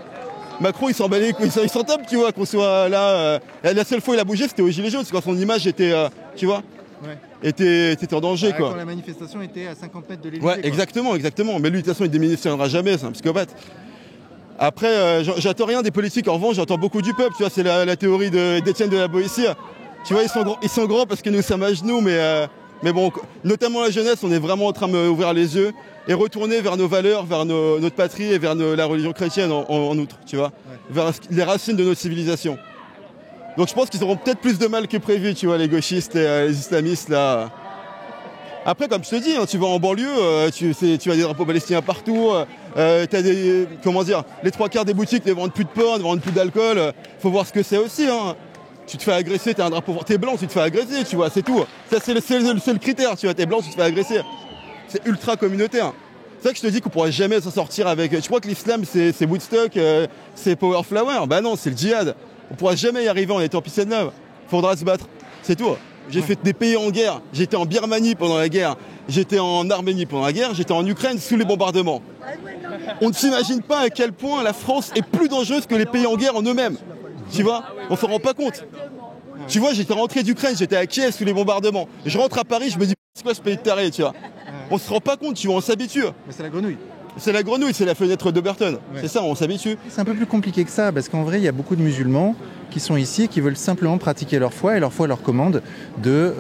Macron, il s'en bat les couilles, il s'en tape, tu vois, qu'on soit là. La seule fois où il a bougé, c'était aux Gilets jaunes, c'est quand son image était, tu vois, était en danger, quoi. Quand la manifestation était à 50 mètres de l'Élysée. Ouais, exactement. Mais lui, de toute façon, il démissionnera jamais, c'est un psychopathe. Après, j'attends rien des politiques, en revanche, j'attends beaucoup du peuple, tu vois, c'est la théorie d'Étienne de la Boétie. Tu vois, ils sont grands parce que nous sommes à genoux, mais bon, notamment la jeunesse, on est vraiment en train de m'ouvrir les yeux et retourner vers nos valeurs, vers notre patrie et vers la religion chrétienne en outre, tu vois, vers les racines de notre civilisation. Donc je pense qu'ils auront peut-être plus de mal que prévu, tu vois, les gauchistes et les islamistes, là. Après, comme je te dis, hein, tu vas en banlieue, tu as des drapeaux palestiniens partout, t'as des... Comment dire, les 3/4 des boutiques ne vendent plus de porc, ne vendent plus d'alcool, faut voir ce que c'est aussi, hein. Tu te fais agresser, t'as un drapeau, t'es blanc, tu te fais agresser, tu vois, c'est tout. Ça, c'est le critère, tu vois, t'es blanc, tu te fais agresser. C'est ultra communautaire. C'est vrai que je te dis qu'on pourra jamais s'en sortir avec... Je crois que l'islam, c'est Woodstock, c'est Power Flower. Bah non, c'est le djihad. On pourra jamais y arriver en étant pissé de neuve. Faudra se battre. C'est tout. J'ai fait des pays en guerre. J'étais en Birmanie pendant la guerre. J'étais en Arménie pendant la guerre. J'étais en Ukraine sous les bombardements. On ne s'imagine pas à quel point la France est plus dangereuse que les pays en guerre en eux-mêmes. Tu vois, on s'en rend pas compte. Tu vois, j'étais rentré d'Ukraine, j'étais à Kiev sous les bombardements. Je rentre à Paris, je me dis, c'est quoi ce pays de taré, tu vois. On se rend pas compte, tu vois, on s'habitue. Mais c'est la grenouille. C'est la grenouille, c'est la fenêtre d'Oberton. Ouais. C'est ça, on s'habitue. C'est un peu plus compliqué que ça, parce qu'en vrai, il y a beaucoup de musulmans qui sont ici et qui veulent simplement pratiquer leur foi, et leur foi leur commande de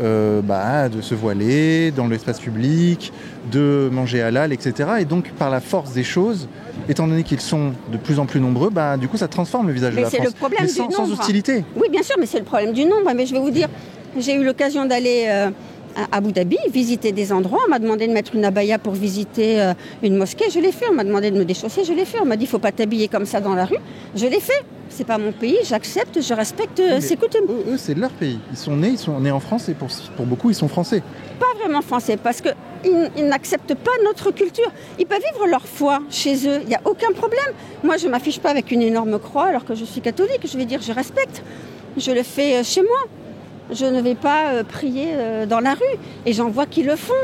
se voiler dans l'espace public, de manger halal, etc. Et donc, par la force des choses, étant donné qu'ils sont de plus en plus nombreux, du coup, ça transforme le visage de la France. Mais c'est le problème du nombre. Sans hostilité. Oui, bien sûr, mais c'est le problème du nombre. Mais je vais vous dire, j'ai eu l'occasion d'aller à Abu Dhabi, visiter des endroits. On m'a demandé de mettre une abaya pour visiter une mosquée. Je l'ai fait. On m'a demandé de me déchausser. Je l'ai fait. On m'a dit, il ne faut pas t'habiller comme ça dans la rue. Je l'ai fait. C'est pas mon pays. J'accepte, je respecte ses coutumes. Eux, c'est leur pays. Ils sont nés en France et pour beaucoup, ils sont français. Pas vraiment français, parce qu'ils n'acceptent pas notre culture. Ils peuvent vivre leur foi chez eux. Il n'y a aucun problème. Moi, je ne m'affiche pas avec une énorme croix alors que je suis catholique. Je vais dire, je respecte. Je le fais chez moi. Je ne vais pas prier dans la rue. Et j'en vois qui le font.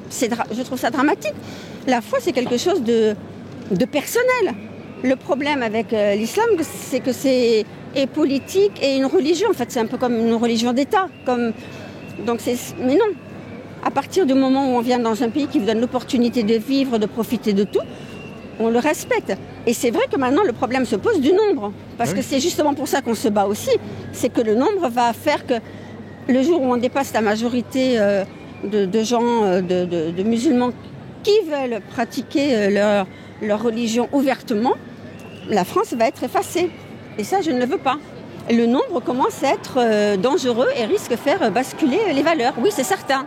Je trouve ça dramatique. La foi, c'est quelque chose de personnel. Le problème avec l'islam, c'est que c'est politique et une religion. En fait, c'est un peu comme une religion d'État. Mais non. À partir du moment où on vient dans un pays qui vous donne l'opportunité de vivre, de profiter de tout, on le respecte. Et c'est vrai que maintenant, le problème se pose du nombre. Parce que c'est justement pour ça qu'on se bat aussi. C'est que le nombre va faire que le jour où on dépasse la majorité de gens, de musulmans qui veulent pratiquer leur religion ouvertement, la France va être effacée. Et ça, je ne le veux pas. Le nombre commence à être dangereux et risque de faire basculer les valeurs. Oui, c'est certain.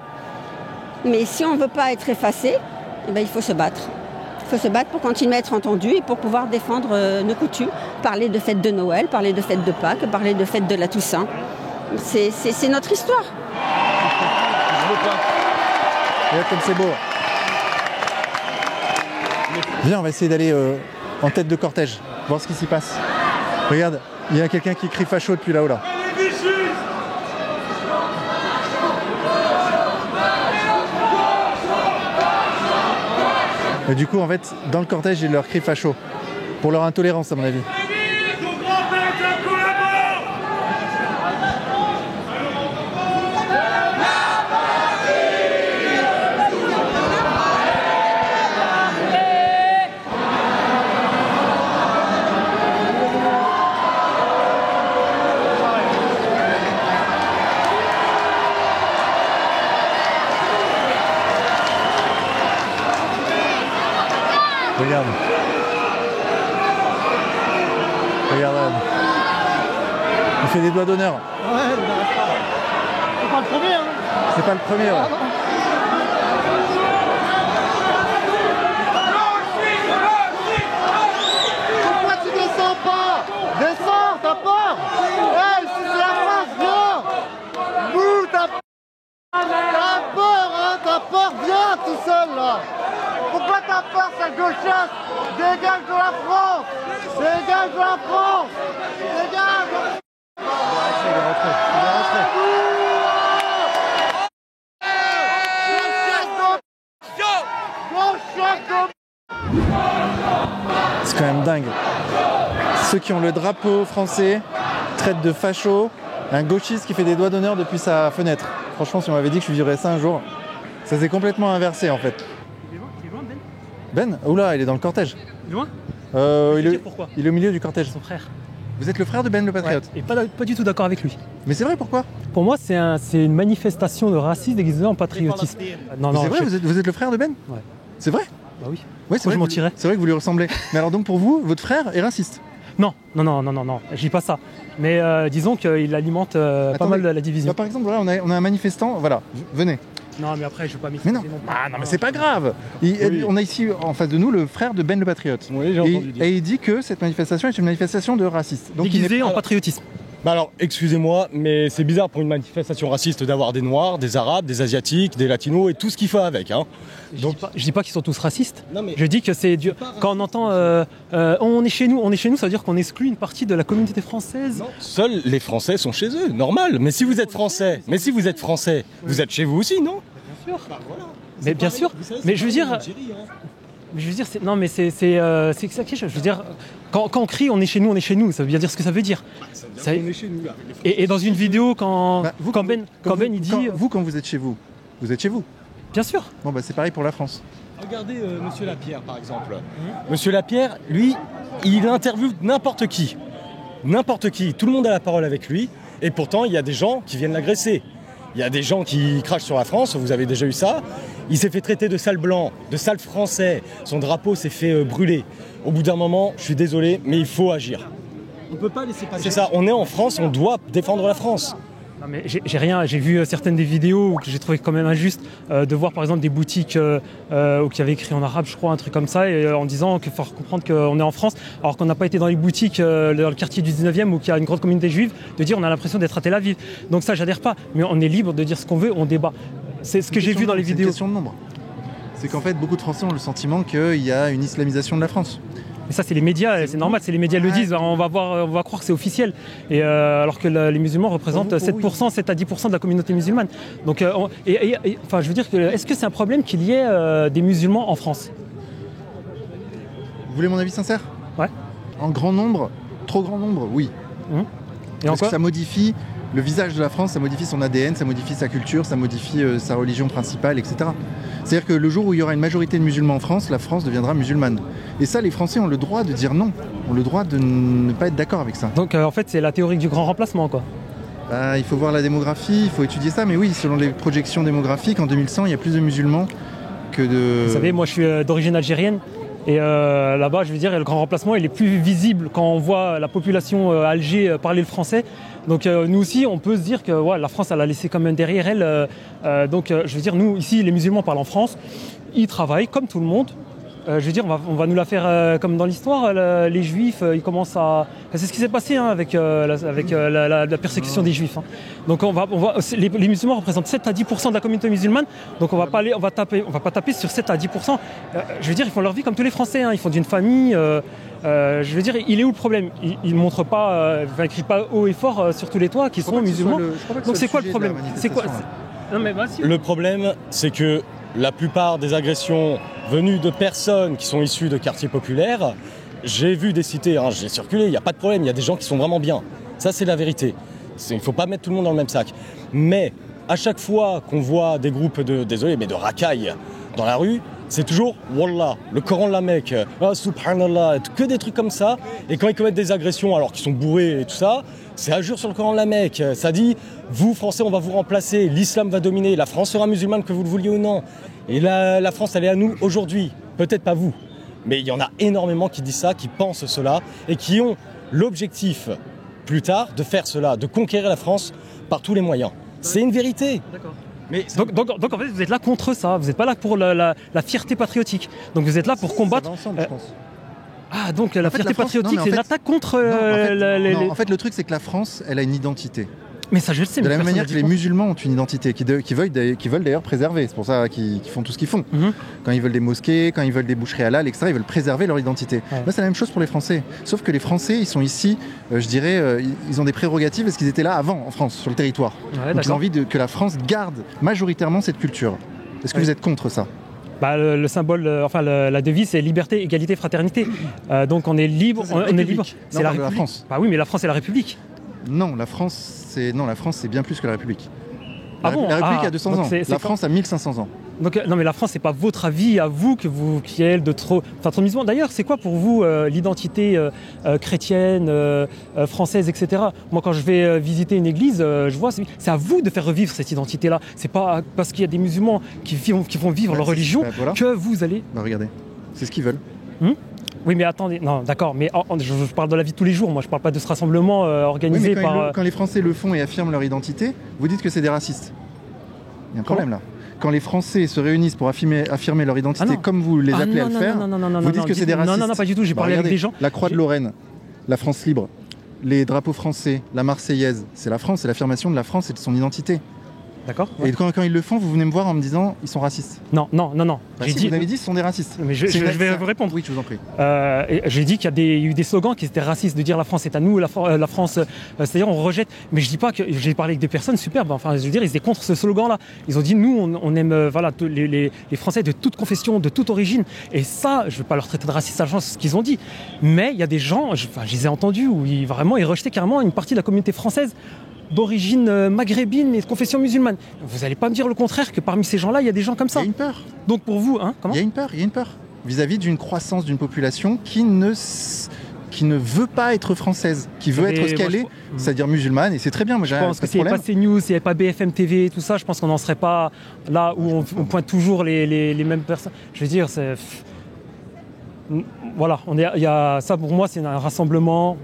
Mais si on ne veut pas être effacé, il faut se battre. Il faut se battre pour continuer à être entendu et pour pouvoir défendre nos coutumes. Parler de fête de Noël, parler de fête de Pâques, parler de fête de la Toussaint. C'est notre histoire. Je veux pas. Regarde comme c'est beau. Viens, on va essayer d'aller en tête de cortège, voir ce qui s'y passe. Regarde, il y a quelqu'un qui crie facho depuis là-haut là. Et du coup, en fait, dans le cortège, ils leur crient facho. Pour leur intolérance, à mon avis. Regarde. Regarde. Il fait des doigts d'honneur. Ouais, c'est pas le premier, hein. C'est pas le premier, ouais. Pourquoi tu descends pas? Descends, t'as peur? Hey, si c'est la France, viens! Bouh, t'as peur, hein? T'as peur, viens tout seul, là! Pourquoi t'as peur, sale gauchasse? Dégage de la France! Dégage de la France! Dégage! Il est rentré. C'est quand même dingue. Ceux qui ont le drapeau français traitent de facho un gauchiste qui fait des doigts d'honneur depuis sa fenêtre. Franchement, si on m'avait dit que je vivrais ça un jour, ça s'est complètement inversé en fait. Il est loin, Ben? Oula, il est dans le cortège. Il est loin? Pourquoi? Il est au milieu du cortège. Son frère. Vous êtes le frère de Ben le Patriote? Ouais, et pas du tout d'accord avec lui. Mais c'est vrai, pourquoi? Pour moi, c'est une manifestation de racisme déguisée en patriotisme. Non, c'est vrai, vous êtes le frère de Ben? Ouais. C'est vrai? Bah oui. Ouais, Moi, je mentirais. C'est vrai que vous lui ressemblez. Mais alors donc pour vous, votre frère est raciste? Non, je dis pas ça. Mais disons qu'il alimente pas mal la division. Bah, par exemple, voilà, on a un manifestant, voilà, venez. Non, mais après, je vais pas m'expliquer. Mais non, non, mais c'est pas grave. On a ici en face de nous le frère de Ben le Patriote. Oui, j'ai entendu dire. Et il dit que cette manifestation est une manifestation de racistes. Donc déguisé en patriotisme. Bah alors, excusez-moi, mais c'est bizarre pour une manifestation raciste d'avoir des Noirs, des Arabes, des Asiatiques, des Latinos et tout ce qu'il faut avec. Hein. Donc, je dis pas qu'ils sont tous racistes. Non, mais je dis que c'est dur. Quand on entend on est chez nous, ça veut dire qu'on exclut une partie de la communauté française. Non, seuls les Français sont chez eux, normal. Mais si vous êtes français, vous êtes chez vous aussi, non? Bien sûr. Bah, voilà. Mais bien sûr. Mais je veux dire. Non, mais c'est ça que je veux dire. Quand on crie, on est chez nous, ça veut bien dire ce que ça veut dire. On est chez nous, là. Et dans une vidéo, quand Ben il dit. Quand vous êtes chez vous, vous êtes chez vous. Bien sûr. Bon, bah c'est pareil pour la France. Regardez Monsieur Lapierre, par exemple. Monsieur Lapierre, lui, il interviewe n'importe qui. N'importe qui. Tout le monde a la parole avec lui. Et pourtant, il y a des gens qui viennent l'agresser. Il y a des gens qui crachent sur la France, vous avez déjà eu ça. Il s'est fait traiter de sale blanc, de sale français. Son drapeau s'est fait brûler. Au bout d'un moment, je suis désolé, mais il faut agir. On ne peut pas laisser passer. C'est ça, on est en France, on doit défendre la France. Non mais j'ai vu certaines des vidéos que j'ai trouvé quand même injuste de voir par exemple des boutiques qui avaient écrit en arabe je crois un truc comme ça et en disant qu'il faut comprendre qu'on est en France alors qu'on n'a pas été dans les boutiques dans le quartier du 19e où il y a une grande communauté juive de dire on a l'impression d'être à Tel Aviv. Donc ça j'adhère pas mais on est libre de dire ce qu'on veut, on débat. C'est ce que j'ai vu dans les vidéos. C'est une question de nombre. C'est qu'en fait beaucoup de Français ont le sentiment qu'il y a une islamisation de la France. Mais ça c'est les médias, c'est normal, c'est les médias le disent, on va croire que c'est officiel. Et alors que les musulmans représentent 7%, 7 à 10% de la communauté musulmane. Donc, enfin, je veux dire, est-ce que c'est un problème qu'il y ait des musulmans en France? Vous voulez mon avis sincère? Ouais. En grand nombre, trop grand nombre, oui. Et parce que ça modifie le visage de la France, ça modifie son ADN, ça modifie sa culture, ça modifie sa religion principale, etc. C'est-à-dire que le jour où il y aura une majorité de musulmans en France, la France deviendra musulmane. Et ça, les Français ont le droit de dire non, ont le droit de ne pas être d'accord avec ça. Donc en fait, c'est la théorie du grand remplacement, quoi. Bah, il faut voir la démographie, il faut étudier ça, mais oui, selon les projections démographiques, en 2100, il y a plus de musulmans que de... Vous savez, moi je suis d'origine algérienne. Et là-bas, je veux dire, le grand remplacement, il est plus visible quand on voit la population à Alger parler le français. Donc nous aussi, on peut se dire que la France, elle a laissé quand même derrière elle. Donc je veux dire, nous, ici, les musulmans parlent en France. Ils travaillent comme tout le monde. Je veux dire, on va nous la faire comme dans l'histoire. Les Juifs, ils commencent à... C'est ce qui s'est passé avec la persécution des Juifs. Hein. Donc les musulmans représentent 7 à 10% de la communauté musulmane. Donc on va pas taper sur 7 à 10%. Je veux dire, ils font leur vie comme tous les Français. Hein. Ils font d'une famille. Je veux dire, il est où le problème? Ils ne montrent pas, ils crient pas haut et fort sur tous les toits qu'ils sont musulmans. Donc c'est quoi le problème? C'est quoi? Non, mais le problème, c'est que la plupart des agressions venues de personnes qui sont issues de quartiers populaires, j'ai vu des cités, hein, j'ai circulé, il n'y a pas de problème, il y a des gens qui sont vraiment bien. Ça, c'est la vérité. Il ne faut pas mettre tout le monde dans le même sac. Mais à chaque fois qu'on voit des groupes de racailles dans la rue, c'est toujours Wallah, le Coran de la Mecque, Subhanallah, que des trucs comme ça. Et quand ils commettent des agressions alors qu'ils sont bourrés et tout ça, c'est injure sur le Coran de la Mecque. Ça dit, vous Français, on va vous remplacer, l'islam va dominer, la France sera musulmane que vous le vouliez ou non. Et la France, elle est à nous aujourd'hui, peut-être pas vous. Mais il y en a énormément qui disent ça, qui pensent cela et qui ont l'objectif, plus tard, de faire cela, de conquérir la France par tous les moyens. C'est une vérité. D'accord. Mais donc en fait, vous êtes là contre ça, vous n'êtes pas là pour la fierté patriotique. Donc vous êtes là pour combattre... ensemble, je pense. Ah, donc la fierté patriotique, c'est l'attaque contre... En fait, le truc, c'est que la France, elle a une identité. Mais ça, je le sais. De la même manière que les musulmans ont une identité qu'ils veulent d'ailleurs préserver. C'est pour ça qu'ils font tout ce qu'ils font. Quand ils veulent des mosquées, quand ils veulent des boucheries halal, etc., ils veulent préserver leur identité. Là, c'est la même chose pour les Français. Sauf que les Français, ils sont ici, je dirais, ils ont des prérogatives parce qu'ils étaient là avant, en France, sur le territoire. Donc ils ont envie que la France garde majoritairement cette culture. Est-ce que vous êtes contre ça? Le symbole, la devise, c'est liberté, égalité, fraternité. Donc on est libre. On est libre. C'est la France. Bah oui, mais la France, c'est la République. Non, la France, c'est bien plus que la République. La République a 200 ans. La France a 1500 ans. Donc, non, mais la France, c'est pas votre avis à vous qui est de trop musulmans. D'ailleurs, c'est quoi pour vous l'identité chrétienne, française, etc. Moi, quand je vais visiter une église, je vois, c'est à vous de faire revivre cette identité-là. C'est pas parce qu'il y a des musulmans qui font vivre leur religion que vous allez... regardez, c'est ce qu'ils veulent. Oui, mais attendez, non, d'accord, mais je parle de la vie de tous les jours, moi je parle pas de ce rassemblement organisé par... Quand les Français le font et affirment leur identité, vous dites que c'est des racistes. Il y a un problème là. Quand les Français se réunissent pour affirmer leur identité comme vous les appelez à le faire, vous dites que c'est des racistes. Non, pas du tout, j'ai parlé avec des gens. La Croix de Lorraine, la France libre. les drapeaux français, la Marseillaise, c'est la France, c'est l'affirmation de la France et de son identité. D'accord. Et quand ils le font, vous venez me voir en me disant ils sont racistes. Non. Bah si, vous avez dit ce sont des racistes. Mais je vais vous répondre. Oui, je vous en prie. J'ai dit qu'il y a eu des slogans qui étaient racistes, de dire la France est à nous, la France, c'est-à-dire on rejette. Mais je dis pas que j'ai parlé avec des personnes superbes. Enfin, je veux dire, ils étaient contre ce slogan-là. Ils ont dit nous, on aime les Français de toute confession, de toute origine. Et ça, je ne vais pas leur traiter de racistes à ce qu'ils ont dit. Mais il y a des gens, je les ai entendus où ils rejetaient carrément une partie de la communauté française d'origine maghrébine et de confession musulmane. Vous n'allez pas me dire le contraire, que parmi ces gens-là, il y a des gens comme ça. Il y a une peur. Donc pour vous, comment ? Il y a une peur vis-à-vis d'une croissance d'une population qui ne veut pas être française, qui veut être ce qu'elle est, c'est-à-dire musulmane, et c'est très bien. Moi, je pense que s'il n'y avait pas CNews, s'il n'y avait pas BFM TV, tout ça, je pense qu'on n'en serait pas là où on pointe toujours les mêmes personnes. Je veux dire, c'est... Voilà, il y a ça pour moi, c'est un rassemblement,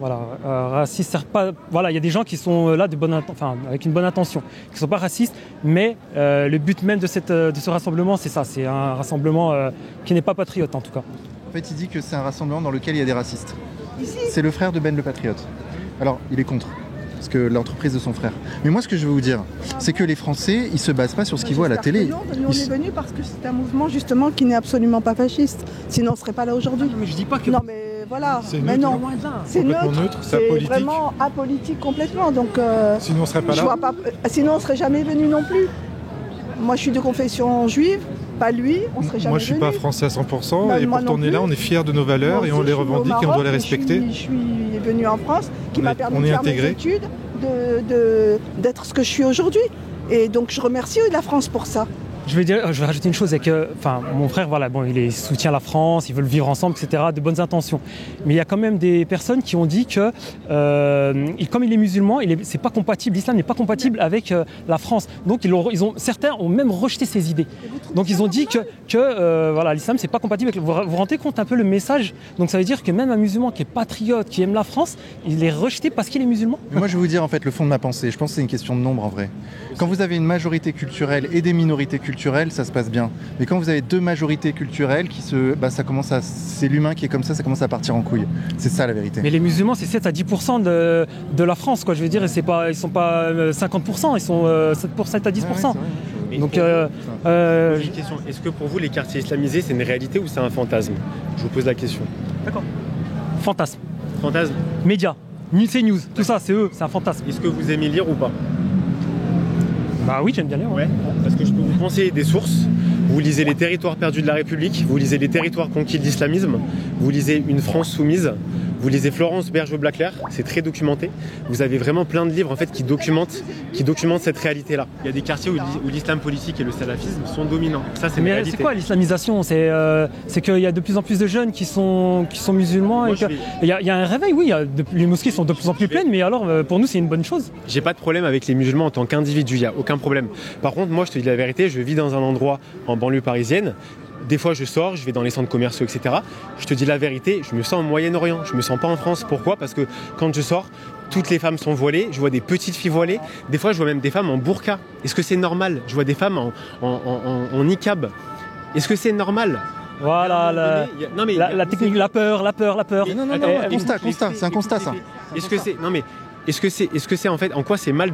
raciste. Il y a des gens qui sont là avec une bonne intention, qui ne sont pas racistes, mais le but même de ce rassemblement, c'est ça, c'est un rassemblement qui n'est pas patriote en tout cas. En fait, il dit que c'est un rassemblement dans lequel il y a des racistes. C'est le frère de Ben le Patriote. Alors, il est contre. Parce que l'entreprise de son frère. Mais moi, ce que je veux vous dire, c'est que les Français, ils se basent pas sur ce qu'ils voient à la télé. Nous, on est venus parce que c'est un mouvement justement qui n'est absolument pas fasciste. Sinon, on ne serait pas là aujourd'hui. Mais je dis pas que. Non, mais voilà. C'est mais neutre. non, c'est neutre. C'est apolitique. Vraiment apolitique complètement. Donc, sinon, on serait pas là. Sinon, on serait jamais venu non plus. Moi, je suis de confession juive. Pas lui, on serait jamais. Moi, je suis pas français à 100%, et pourtant on est là, on est fiers de nos valeurs et on les revendique et on doit les respecter. Je suis venu en France, qui m'a permis de faire mes études, d'être ce que je suis aujourd'hui. Et donc je remercie la France pour ça. Je vais rajouter une chose, c'est que mon frère, il soutient la France, ils veulent vivre ensemble, etc., de bonnes intentions. Mais il y a quand même des personnes qui ont dit que, comme il est musulman, c'est pas compatible, l'islam n'est pas compatible avec la France. Donc certains ont même rejeté ces idées. Donc ils ont dit que l'islam c'est pas compatible avec. Vous vous rendez compte un peu le message? Donc ça veut dire que même un musulman qui est patriote, qui aime la France, il est rejeté parce qu'il est musulman. Mais moi je vais vous dire en fait le fond de ma pensée. Je pense que c'est une question de nombre en vrai. Quand vous avez une majorité culturelle et des minorités culturelles, ça se passe bien. Mais quand vous avez deux majorités culturelles c'est l'humain qui est comme ça commence à partir en couille. C'est ça la vérité. Mais les musulmans, c'est 7 à 10% de la France, quoi. Je veux dire, ils sont pas 50%, ils sont 7 à 10%. Ouais, donc, j'ai une question. Est-ce que pour vous, les quartiers islamisés, c'est une réalité ou c'est un fantasme? Je vous pose la question. D'accord. Fantasme. Fantasme. Médias, CNews, tout ça, c'est eux, c'est un fantasme. Est-ce que vous aimez lire ou pas? Bah oui, j'aime bien lire. Ouais, parce que je peux vous conseiller des sources. Vous lisez Les Territoires perdus de la République, vous lisez Les Territoires conquis de l'islamisme, vous lisez Une France soumise, vous lisez Florence Bergeau-Blaclair, c'est très documenté. Vous avez vraiment plein de livres en fait qui documentent cette réalité-là. Il y a des quartiers où l'islam politique et le salafisme sont dominants. Ça, c'est une réalité. C'est quoi l'islamisation? C'est qu'il y a de plus en plus de jeunes qui sont musulmans. Il y a un réveil, oui. Les mosquées sont de plus en plus pleines, mais alors pour nous, c'est une bonne chose. J'ai pas de problème avec les musulmans en tant qu'individu, il n'y a aucun problème. Par contre, moi, je te dis la vérité, je vis dans un endroit en banlieue parisienne. Des fois, je sors, je vais dans les centres commerciaux, etc. Je te dis la vérité, je me sens au Moyen-Orient, je me sens pas en France. Pourquoi? Parce que quand je sors, toutes les femmes sont voilées, je vois des petites filles voilées. Des fois, je vois même des femmes en burqa. Est-ce que c'est normal? Je vois des femmes en niqab. Est-ce que c'est normal? Voilà, la technique, la peur. Non, constat, c'est un constat, ça. Est-ce que c'est... Non, mais... Est-ce que c'est en fait, en quoi c'est mal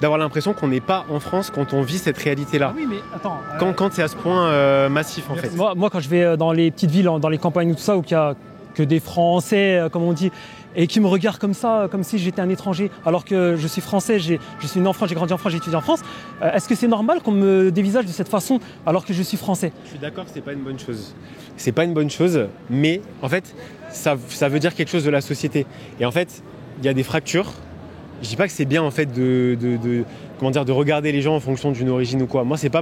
d'avoir l'impression qu'on n'est pas en France quand on vit cette réalité-là? Oui, mais attends. Quand c'est à ce point massif, en fait. Moi, quand je vais dans les petites villes, dans les campagnes, tout ça, où il y a que des Français, comme on dit, et qui me regardent comme ça, comme si j'étais un étranger, alors que je suis français, je suis né en France, j'ai grandi en France, j'ai étudié en France. Est-ce que c'est normal qu'on me dévisage de cette façon, alors que je suis français? Je suis d'accord que c'est pas une bonne chose. C'est pas une bonne chose, mais en fait, ça veut dire quelque chose de la société. Et en fait, il y a des fractures. Je dis pas que c'est bien en fait de regarder les gens en fonction d'une origine ou quoi. Moi, c'est pas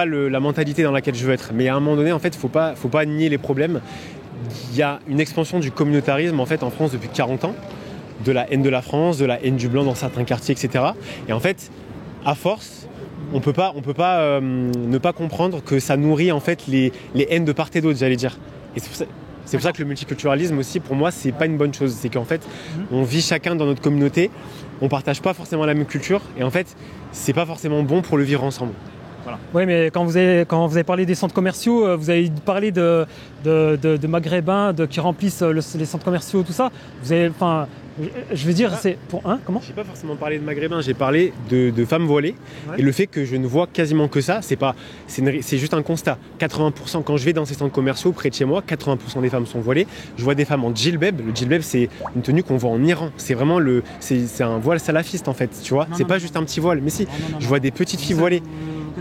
la mentalité dans laquelle je veux être. Mais à un moment donné, en fait, faut pas nier les problèmes. Il y a une expansion du communautarisme en fait en France depuis 40 ans, de la haine de la France, de la haine du blanc dans certains quartiers, etc. Et en fait, à force, on peut pas ne pas comprendre que ça nourrit en fait les haines de part et d'autre, j'allais dire. Et c'est pour ça que le multiculturalisme aussi, pour moi, c'est pas une bonne chose. C'est qu'en fait, on vit chacun dans notre communauté, on partage pas forcément la même culture, et en fait, c'est pas forcément bon pour le vivre ensemble. Voilà. Oui, mais quand vous avez parlé des centres commerciaux, vous avez parlé de Maghrébins qui remplissent les centres commerciaux, tout ça. Je veux dire, c'est pour comment? J'ai pas forcément parlé de maghrébins, j'ai parlé de femmes voilées. Ouais. Et le fait que je ne vois quasiment que ça, c'est juste un constat. 80%, quand je vais dans ces centres commerciaux près de chez moi, 80% des femmes sont voilées. Je vois des femmes en djilbab. Le djilbab, c'est une tenue qu'on voit en Iran. C'est vraiment c'est un voile salafiste en fait, tu vois. C'est pas juste un petit voile, mais si. Je vois des petites filles voilées.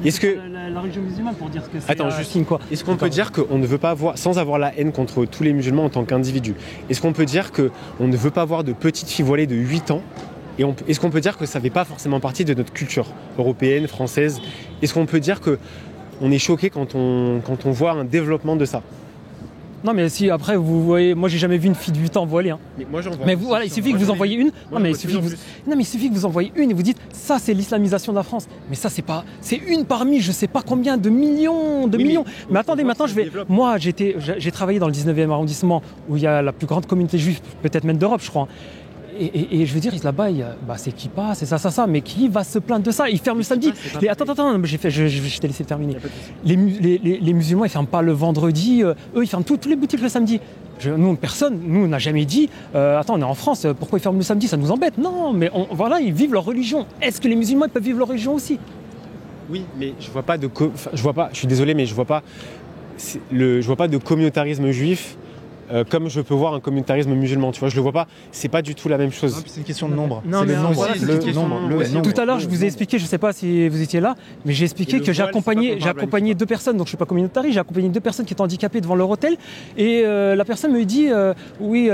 Est-ce que la religion musulmane pour dire que c'est Attends, juste quoi. Est-ce qu'on peut dire qu'on ne veut pas avoir, sans avoir la haine contre tous les musulmans en tant qu'individu, est-ce qu'on peut dire qu'on ne veut pas voir de petites filles voilées de 8 ans et est-ce qu'on peut dire que ça ne fait pas forcément partie de notre culture européenne, française? Est-ce qu'on peut dire qu'on est choqué quand on voit un développement de ça? Non mais si après vous voyez, moi j'ai jamais vu une fille de 8 ans voilée. Hein. Mais moi j'en vois. Mais vous, voilà, il suffit que vous en voyez une. Non mais il suffit que vous en voyez une et vous dites ça c'est l'islamisation de la France. Mais ça c'est une parmi je sais pas combien de millions de millions. Mais attendez maintenant moi j'ai travaillé dans le 19e arrondissement où il y a la plus grande communauté juive peut-être même d'Europe je crois. Et je veux dire, là-bas, c'est qui passe, c'est ça. Mais qui va se plaindre de ça? Ils ferment le samedi. Attends, je t'ai laissé terminer. Les musulmans, ils ferment pas le vendredi. Eux, ils ferment toutes les boutiques le samedi. Personne, nous, n'a jamais dit attends, on est en France, pourquoi ils ferment le samedi? Ça nous embête. Non, mais voilà, ils vivent leur religion. Est-ce que les musulmans ils peuvent vivre leur religion aussi? Oui, mais je vois pas je suis désolé, mais je vois pas de communautarisme juif. Comme je peux voir un communautarisme musulman, tu vois, je le vois pas, c'est pas du tout la même chose. C'est une question de nombre. Non, mais le nombre. Tout à l'heure, je vous ai expliqué, je sais pas si vous étiez là, mais j'ai expliqué que j'ai accompagné 2 personnes, donc je suis pas communautariste, j'ai accompagné 2 personnes qui étaient handicapées devant leur hôtel, et la personne me dit, oui,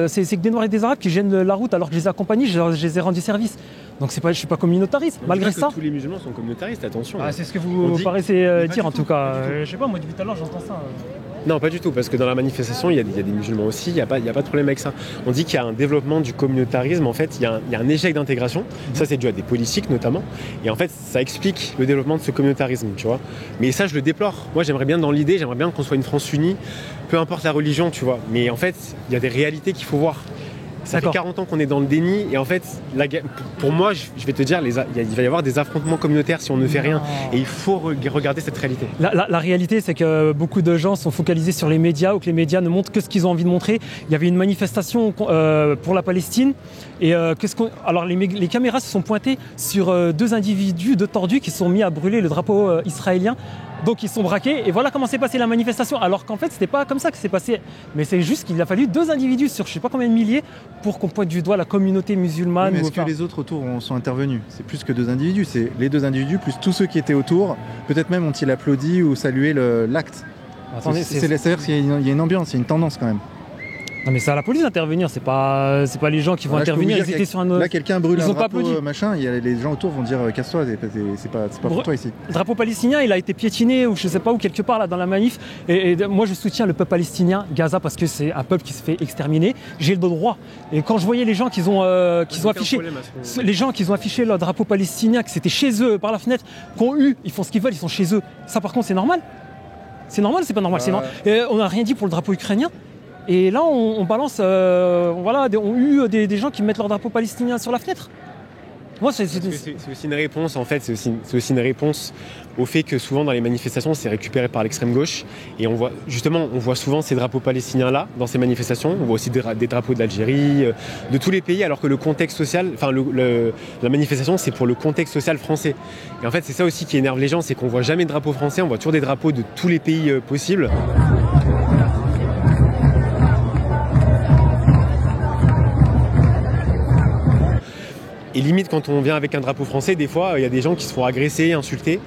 c'est que des Noirs et des Arabes qui gênent la route alors que je les ai accompagnés, je les ai rendus service. Donc je suis pas communautariste, malgré ça. Tous les musulmans sont communautaristes, attention. C'est ce que vous paraissez dire en tout cas. Je sais pas, moi depuis tout à l'heure j'entends ça. Non, pas du tout, parce que dans la manifestation, il y a des musulmans aussi, il n'y a pas de problème avec ça. On dit qu'il y a un développement du communautarisme, en fait, il y a un échec d'intégration, ça c'est dû à des politiques notamment, et en fait ça explique le développement de ce communautarisme, tu vois. Mais ça je le déplore, moi j'aimerais bien dans l'idée, j'aimerais bien qu'on soit une France unie, peu importe la religion, tu vois, mais en fait il y a des réalités qu'il faut voir. Ça fait 40 ans qu'on est dans le déni et en fait, pour moi, je vais te dire, il va y avoir des affrontements communautaires si on ne fait rien et il faut regarder cette réalité. La réalité, c'est que beaucoup de gens sont focalisés sur les médias ou que les médias ne montrent que ce qu'ils ont envie de montrer. Il y avait une manifestation pour la Palestine et alors les caméras se sont pointées sur 2 individus, 2 tordus qui se sont mis à brûler le drapeau israélien. Donc ils sont braqués et voilà comment s'est passée la manifestation. Alors qu'en fait c'était pas comme ça que c'est passé. Mais c'est juste qu'il a fallu 2 individus sur je sais pas combien de milliers pour qu'on pointe du doigt la communauté musulmane. Oui, mais est-ce que les autres autour sont intervenus? C'est plus que 2 individus, c'est les 2 individus plus tous ceux qui étaient autour. Peut-être même ont-ils applaudi ou salué l'acte. C'est-à-dire qu'il y a une ambiance, il y a une tendance quand même. Non mais c'est à la police d'intervenir, c'est pas les gens qui vont intervenir, ils étaient sur un autre... Là quelqu'un brûle un drapeau machin, les gens autour vont dire casse-toi, c'est pas pour toi ici. Le drapeau palestinien il a été piétiné ou je sais pas où quelque part là dans la manif et moi je soutiens le peuple palestinien, Gaza parce que c'est un peuple qui se fait exterminer, j'ai le droit. Et quand je voyais les gens qui ont affiché leur drapeau palestinien, que c'était chez eux par la fenêtre, ils font ce qu'ils veulent, ils sont chez eux. Ça par contre c'est normal? C'est normal, c'est pas normal, c'est normal. Et on n'a rien dit pour le drapeau ukrainien. Et là, on balance, on eu des gens qui mettent leur drapeau palestinien sur la fenêtre. Moi, c'est aussi une réponse, en fait, c'est aussi une réponse au fait que souvent dans les manifestations, c'est récupéré par l'extrême gauche. Et on voit souvent ces drapeaux palestiniens-là dans ces manifestations. On voit aussi des drapeaux de l'Algérie, de tous les pays, alors que le contexte social, la manifestation, c'est pour le contexte social français. Et en fait, c'est ça aussi qui énerve les gens, c'est qu'on voit jamais de drapeau français, on voit toujours des drapeaux de tous les pays possibles. Et limite, quand on vient avec un drapeau français, des fois, il y a des gens qui se font agresser, insulter.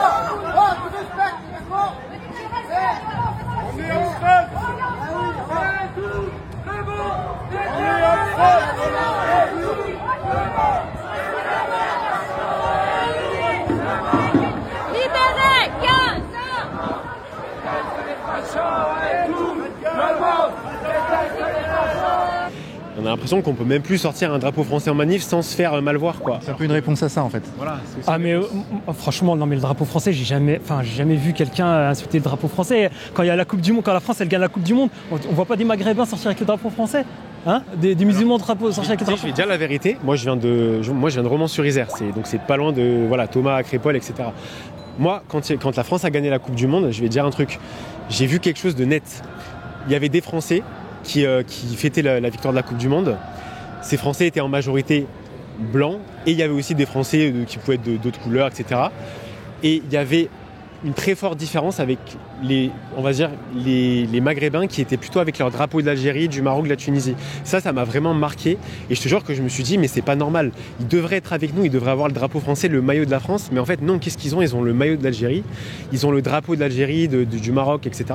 On a l'impression qu'on peut même plus sortir un drapeau français en manif sans se faire mal voir, quoi. C'est un peu une réponse à ça en fait. Voilà, franchement, non mais le drapeau français, j'ai jamais vu quelqu'un insulter le drapeau français. Quand il y a la Coupe du Monde, quand la France elle gagne la Coupe du Monde, on voit pas des Maghrébins sortir avec le drapeau français. Hein, des musulmans de drapeau sortir avec le drapeau. Je vais dire la vérité, moi je viens de Romans-sur-Isère, donc c'est pas loin de Thomas, Crépol, etc. Moi, quand la France a gagné la Coupe du Monde, je vais dire un truc, j'ai vu quelque chose de net. Il y avait des Français qui fêtaient la victoire de la Coupe du Monde. ces Français étaient en majorité blancs et il y avait aussi des Français qui pouvaient être d'autres couleurs, etc. Et il y avait une très forte différence avec les Maghrébins qui étaient plutôt avec leur drapeau de l'Algérie, du Maroc, de la Tunisie. Ça m'a vraiment marqué et je te jure que je me suis dit mais c'est pas normal, ils devraient être avec nous, ils devraient avoir le drapeau français, le maillot de la France, mais en fait non, qu'est-ce qu'ils ont? Ils ont le maillot de l'Algérie, ils ont le drapeau de l'Algérie, du Maroc, etc.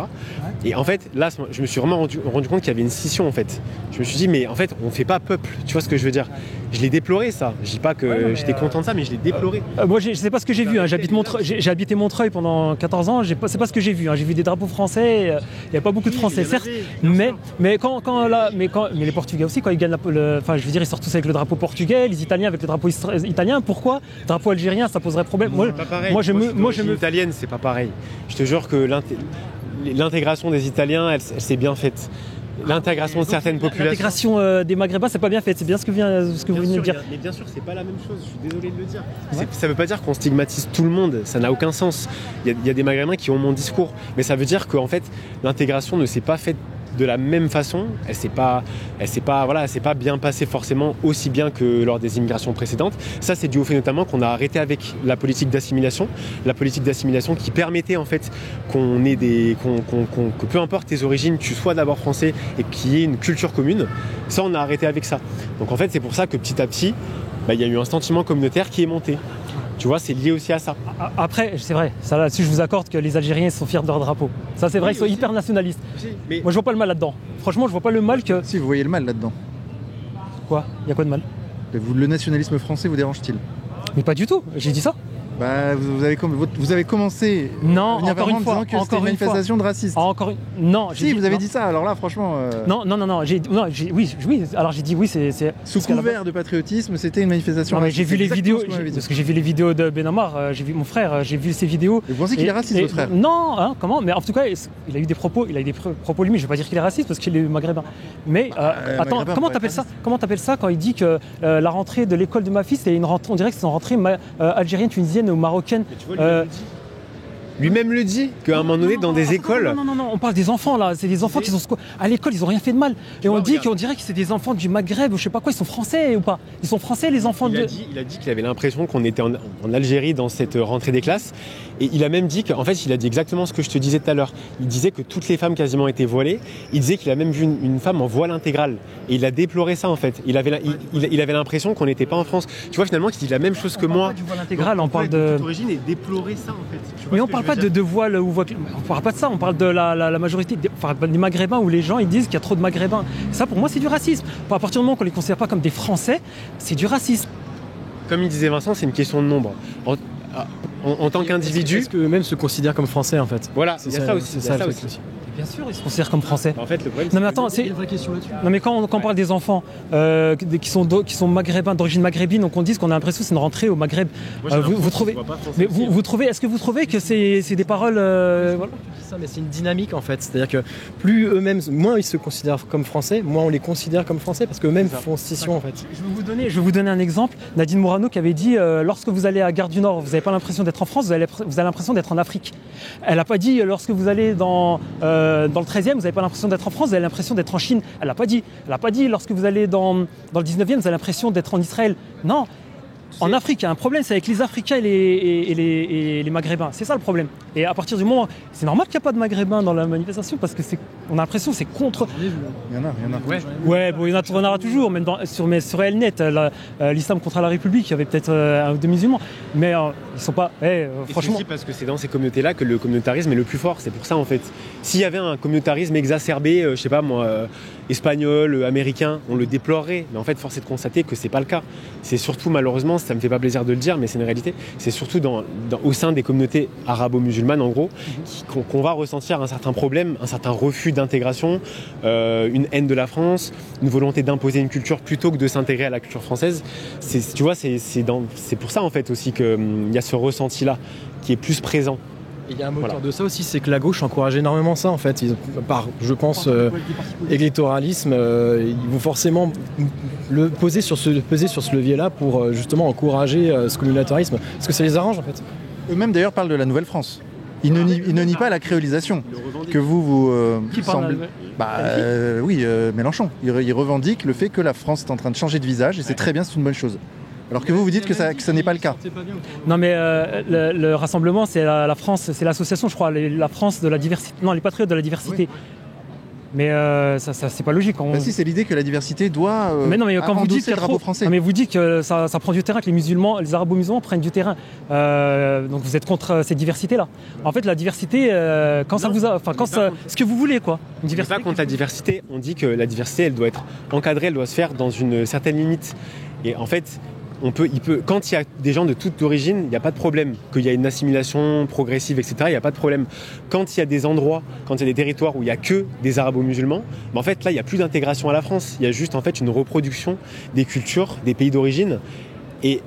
Et en fait là je me suis vraiment rendu compte qu'il y avait une scission en fait. Je me suis dit mais en fait on fait pas peuple, tu vois ce que je veux dire? Je l'ai déploré ça, je dis pas que j'étais content de ça, mais je l'ai déploré. Moi je sais pas ce que j'ai vu, hein. J'ai habité Montreuil pendant 14 ans, c'est pas ce que j'ai vu, hein. J'ai vu des drapeaux français, il n'y a pas beaucoup de Français certes, mais les Portugais aussi quand ils gagnent ils sortent tous avec le drapeau portugais, les Italiens avec le drapeau italien. Pourquoi le drapeau algérien ça poserait problème? Italienne c'est pas pareil. Je te jure que l'intégration des Italiens elle s'est bien faite. L'intégration de certaines populations. L'intégration des Maghrébins, c'est pas bien fait, c'est bien ce que vous venez de dire. Mais bien sûr, c'est pas la même chose, je suis désolé de le dire. Ouais. Ça veut pas dire qu'on stigmatise tout le monde, ça n'a aucun sens. Il y a des Maghrébins qui ont mon discours, mais ça veut dire qu'en fait, l'intégration ne s'est pas faite de la même façon, elle s'est pas bien passée forcément aussi bien que lors des immigrations précédentes. Ça, c'est dû au fait notamment qu'on a arrêté avec la politique d'assimilation qui permettait en fait que peu importe tes origines, tu sois d'abord français et qu'il y ait une culture commune. Ça, on a arrêté avec ça. Donc en fait, c'est pour ça que petit à petit, il y a eu un sentiment communautaire qui est monté. Tu vois, c'est lié aussi à ça. Après, c'est vrai, ça là-dessus je vous accorde que les Algériens sont fiers de leur drapeau. Ça c'est vrai, ils sont hyper nationalistes. Mais... Moi je vois pas le mal là-dedans. Franchement, je vois pas le mal que... Si, vous voyez le mal là-dedans. Quoi? Il y a quoi de mal? Le nationalisme français vous dérange-t-il? Mais pas du tout, j'ai dit ça. Vous avez commencé non, à venir encore une fois, disant que c'était une manifestation de racisme. Non, vous avez dit ça. Alors là, franchement. Non. Oui. Alors j'ai dit oui, c'est. Sous couvert de patriotisme, c'était une manifestation. Non, mais j'ai vu les vidéos. Parce que j'ai vu les vidéos de Benamar. J'ai vu mon frère. J'ai vu ses vidéos. Et vous pensez qu'il est raciste, votre frère? Non, hein, comment? Mais en tout cas, il a eu des propos. Il a eu des propos limites. Je vais pas dire qu'il est raciste parce qu'il est maghrébin. Mais attends, comment t'appelles ça? Comment t'appelles ça quand il dit que la rentrée de l'école de ma fille, c'est une rentrée? On dirait que c'est une rentrée algérienne, tunisienne ou marocaine. Lui-même le dit qu'à un moment donné dans des écoles. Non, on parle des enfants là, c'est des enfants qui sont à l'école, ils ont rien fait de mal. Et on dirait que c'est des enfants du Maghreb ou je sais pas quoi, ils sont français ou pas? Ils sont français les enfants Il a dit qu'il avait l'impression qu'on était en Algérie dans cette rentrée des classes. Et il a même dit qu'en fait, il a dit exactement ce que je te disais tout à l'heure. Il disait que toutes les femmes quasiment étaient voilées. Il disait qu'il a même vu une femme en voile intégral. Et il a déploré ça en fait. Il avait l'impression qu'on n'était pas en France. Tu vois finalement qu'il dit la même chose que moi. On parle pas du voile intégral, on parle de d'origine et déplorer ça en fait. Mais on parle pas de voile ou voile. On parle pas de ça. On parle de la majorité, des Maghrébins où les gens ils disent qu'il y a trop de Maghrébins. Ça pour moi c'est du racisme. À partir du moment qu'on les considère pas comme des Français, c'est du racisme. Comme il disait Vincent, c'est une question de nombre. En tant qu'individu. Est-ce qu'eux-mêmes se considèrent comme Français en fait? Voilà, il y a ça aussi. Bien sûr, ils se considèrent comme français. En fait, le problème, non mais attends, c'est une vraie question là-dessus. Non mais quand on parle des enfants qui sont maghrébins d'origine maghrébine, donc on dit qu'on a l'impression que c'est une rentrée au Maghreb. Moi, vous trouvez? Mais vous trouvez? Est-ce que vous trouvez que c'est des paroles voilà. Ça, mais c'est une dynamique en fait. C'est-à-dire que plus eux-mêmes, moins ils se considèrent comme français, moins on les considère comme français parce qu'eux-mêmes font scission en fait. Je vais vous donner un exemple. Nadine Morano qui avait dit lorsque vous allez à Gare du Nord, vous n'avez pas l'impression d'être en France, vous avez l'impression d'être en Afrique. Elle n'a pas dit lorsque vous allez dans le 13e, vous n'avez pas l'impression d'être en France, vous avez l'impression d'être en Chine. Elle n'a pas dit. Elle n'a pas dit lorsque vous allez dans le 19e, vous avez l'impression d'être en Israël. Non. En Afrique, il y a un problème, c'est avec les Africains et les Maghrébins. C'est ça le problème. Et à partir du moment, c'est normal qu'il n'y a pas de Maghrébins dans la manifestation parce que on a l'impression que c'est contre. Il y en a. Ouais, bon, il y en aura toujours, même sur Elnet, l'islam contre la République, il y avait peut-être un ou deux musulmans, mais ils sont pas. Franchement. C'est parce que c'est dans ces communautés-là que le communautarisme est le plus fort. C'est pour ça en fait. S'il y avait un communautarisme exacerbé, je sais pas moi, espagnol, américain, on le déplorerait. Mais en fait, force est de constater que c'est pas le cas. C'est surtout malheureusement, ça me fait pas plaisir de le dire, mais c'est une réalité. C'est surtout au sein des communautés arabo-musulmanes, en gros, qu'on va ressentir un certain problème, un certain refus d'intégration, une haine de la France, une volonté d'imposer une culture plutôt que de s'intégrer à la culture française. Tu vois, c'est pour ça en fait aussi qu'il y a ce ressenti-là qui est plus présent. Il y a un moteur de ça aussi, c'est que la gauche encourage énormément ça en fait. Par, je pense, électoralisme, ils vont forcément peser sur ce levier-là pour justement encourager ce communautarisme, parce que ça les arrange en fait. Eux-mêmes d'ailleurs parlent de la Nouvelle-France. Il ne nie pas la créolisation que vous Qui parle Mélenchon. Il revendique le fait que la France est en train de changer de visage et c'est très bien, c'est une bonne chose. Alors que vous dites que ça n'est pas le cas. Non mais le rassemblement, c'est la France, c'est l'association, je crois, la France de la diversité. Non, les patriotes de la diversité. Oui. Mais ça c'est pas logique. Si, c'est l'idée que la diversité doit mais non, mais quand vous dites le drapeau français. Non, mais vous dites que ça prend du terrain, que les arabo-musulmans prennent du terrain. Donc vous êtes contre cette diversité-là. En fait, la diversité, ce que vous voulez, quoi. On n'est pas contre la diversité. On dit que la diversité, elle doit être encadrée, elle doit se faire dans une certaine limite. Et en fait, quand il y a des gens de toute origine, il n'y a pas de problème. Qu'il y a une assimilation progressive, etc., il n'y a pas de problème. Quand il y a des endroits, quand il y a des territoires où il n'y a que des arabo-musulmans, en fait, là, il n'y a plus d'intégration à la France. Il y a juste, en fait, une reproduction des cultures, des pays d'origine. Et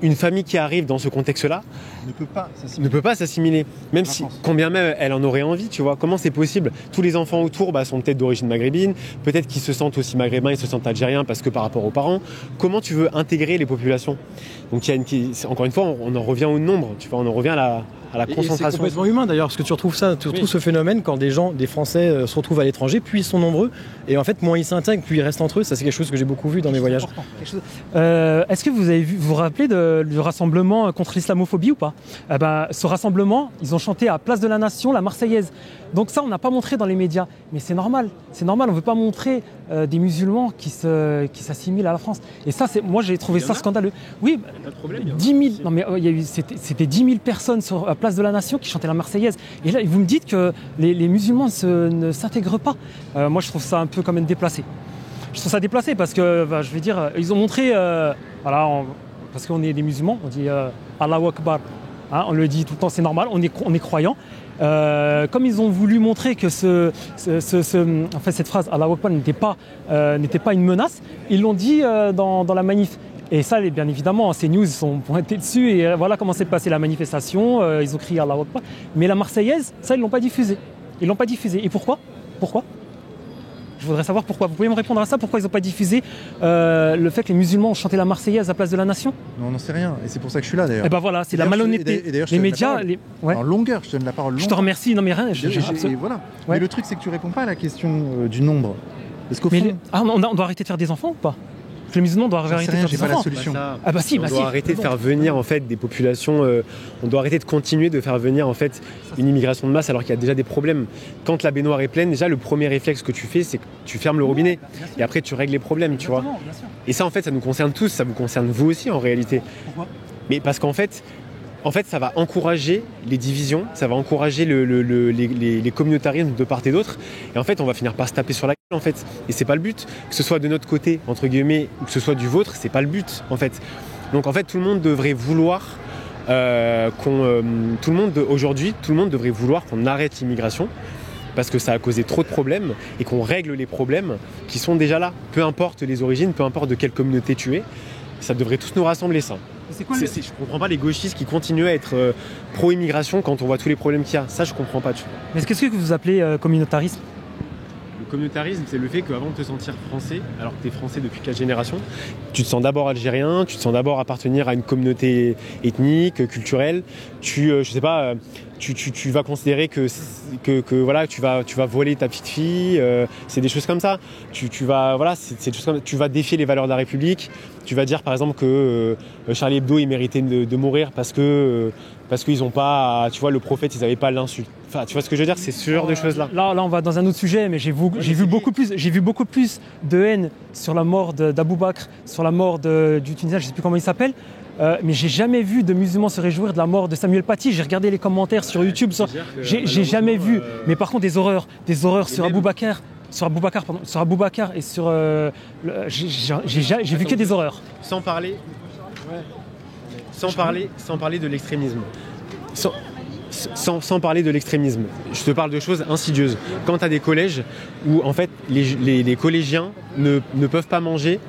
une famille qui arrive dans ce contexte-là ne peut pas s'assimiler. Même si, combien même elle en aurait envie, tu vois. Comment c'est possible ? Tous les enfants autour sont peut-être d'origine maghrébine, peut-être qu'ils se sentent aussi maghrébins, ils se sentent algériens parce que par rapport aux parents. Comment tu veux intégrer les populations ? Donc encore une fois, on en revient au nombre, tu vois, on en revient à la concentration. C'est complètement humain d'ailleurs, parce que tu retrouves ce phénomène quand des Français se retrouvent à l'étranger, puis ils sont nombreux, et en fait, moins ils s'intègrent, plus ils restent entre eux. Ça, c'est quelque chose que j'ai beaucoup vu dans mes voyages. Est-ce que vous vous rappelez du rassemblement contre l'islamophobie ou pas ? Ce rassemblement, ils ont chanté à Place de la Nation la Marseillaise. Donc ça, on n'a pas montré dans les médias, mais c'est normal. C'est normal, on ne veut pas montrer des musulmans qui s'assimilent à la France. Et ça, moi, j'ai trouvé ça scandaleux. Oui, 10 000. Non, mais c'était 10 000 personnes à Place de la Nation qui chantaient la Marseillaise. Et là, vous me dites que les musulmans ne s'intègrent pas. Moi, je trouve ça un peu quand même déplacé. Je trouve ça déplacé parce que, je vais dire, ils ont montré, parce qu'on est des musulmans, on dit Allahu Akbar. On le dit tout le temps, c'est normal, on est croyants. Comme ils ont voulu montrer que cette phrase Allahu Akbar n'était pas une menace, ils l'ont dit dans la manif. Et ça, bien évidemment, ces news sont pointés dessus et voilà comment s'est passée la manifestation. Ils ont crié Allahu Akbar. Mais la Marseillaise, ça, ils l'ont pas diffusée. Ils l'ont pas diffusée. Et pourquoi ? Je voudrais savoir pourquoi. Vous pouvez me répondre à ça ? Pourquoi ils n'ont pas diffusé le fait que les musulmans ont chanté la Marseillaise à Place de la Nation ? Non, on n'en sait rien. Et c'est pour ça que je suis là, d'ailleurs. Et voilà, c'est la malhonnêteté. Les médias... En longueur, je te donne la parole. Je te remercie. Non, mais rien. Voilà. Ouais. Mais le truc, c'est que tu réponds pas à la question du nombre. Parce qu'au fond... on doit arrêter de faire des enfants ou pas ? Les musulmans doivent arrêter de faire des enfants. On doit arrêter de faire venir en fait des populations. On doit arrêter de continuer de faire venir en fait une immigration de masse alors qu'il y a déjà des problèmes. Quand la baignoire est pleine, déjà le premier réflexe que tu fais, c'est que tu fermes le robinet et après tu règles les problèmes, tu vois. Et ça en fait, ça nous concerne tous, ça vous concerne vous aussi en réalité. Pourquoi ? Mais parce qu'en fait, ça va encourager les divisions, ça va encourager les communautarismes de part et d'autre. Et en fait, on va finir par se taper sur la gueule, en fait. Et c'est pas le but. Que ce soit de notre côté, entre guillemets, ou que ce soit du vôtre, c'est pas le but, en fait. Donc, en fait, tout le monde devrait vouloir aujourd'hui, tout le monde devrait vouloir qu'on arrête l'immigration. Parce que ça a causé trop de problèmes et qu'on règle les problèmes qui sont déjà là. Peu importe les origines, peu importe de quelle communauté tu es, ça devrait tous nous rassembler, ça. Je comprends pas les gauchistes qui continuent à être pro-immigration quand on voit tous les problèmes qu'il y a. Ça, je comprends pas. Mais qu'est-ce que vous appelez communautarisme ? Le communautarisme, c'est le fait qu'avant de te sentir français, alors que tu es français depuis 4 générations, tu te sens d'abord algérien, tu te sens d'abord appartenir à une communauté ethnique, culturelle. Tu vas considérer que voilà, tu vas voler ta petite fille. C'est des choses comme ça. Tu vas défier les valeurs de la République. Tu vas dire par exemple que Charlie Hebdo il méritait de mourir parce qu'ils n'ont pas, tu vois, le prophète, ils n'avaient pas l'insulte. Enfin, tu vois ce que je veux dire, c'est ce genre de choses-là. Là, on va dans un autre sujet, mais j'ai vu beaucoup plus de haine sur la mort d'Abou Bakr, sur la mort du Tunisien, je ne sais plus comment il s'appelle. Mais j'ai jamais vu de musulmans se réjouir de la mort de Samuel Paty. J'ai regardé les commentaires sur YouTube. J'ai jamais vu. Mais par contre, des horreurs sur Abou Bakr. Sur Abou Bakr et sur... j'ai vu que des horreurs. Sans parler de l'extrémisme. Sans parler de l'extrémisme. Je te parle de choses insidieuses. Quand tu as des collèges où en fait les collégiens ne peuvent pas manger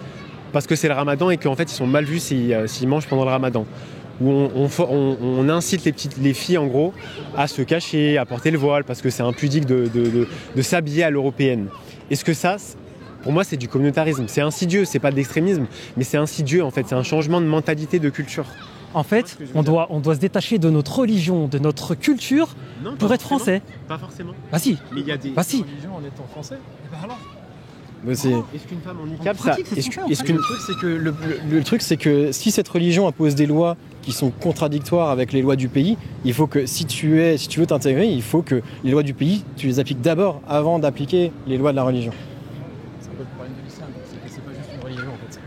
parce que c'est le ramadan et qu'en fait ils sont mal vus s'ils mangent pendant le ramadan. Où on incite les filles en gros à se cacher, à porter le voile parce que c'est impudique de s'habiller à l'européenne. Est-ce que ça, pour moi, c'est du communautarisme. C'est insidieux, c'est pas de l'extrémisme, mais c'est insidieux en fait. C'est un changement de mentalité, de culture. En fait, on doit se détacher de notre religion, de notre culture pour être français. Pas forcément. Bah si. Mais il y a des religions en étant français. Est-ce qu'une femme en niqab, le truc, c'est que si cette religion impose des lois qui sont contradictoires avec les lois du pays, il faut que si tu veux t'intégrer, il faut que les lois du pays, tu les appliques d'abord avant d'appliquer les lois de la religion. C'est un peu le problème de l'islam, c'est que c'est pas juste une religion en fait.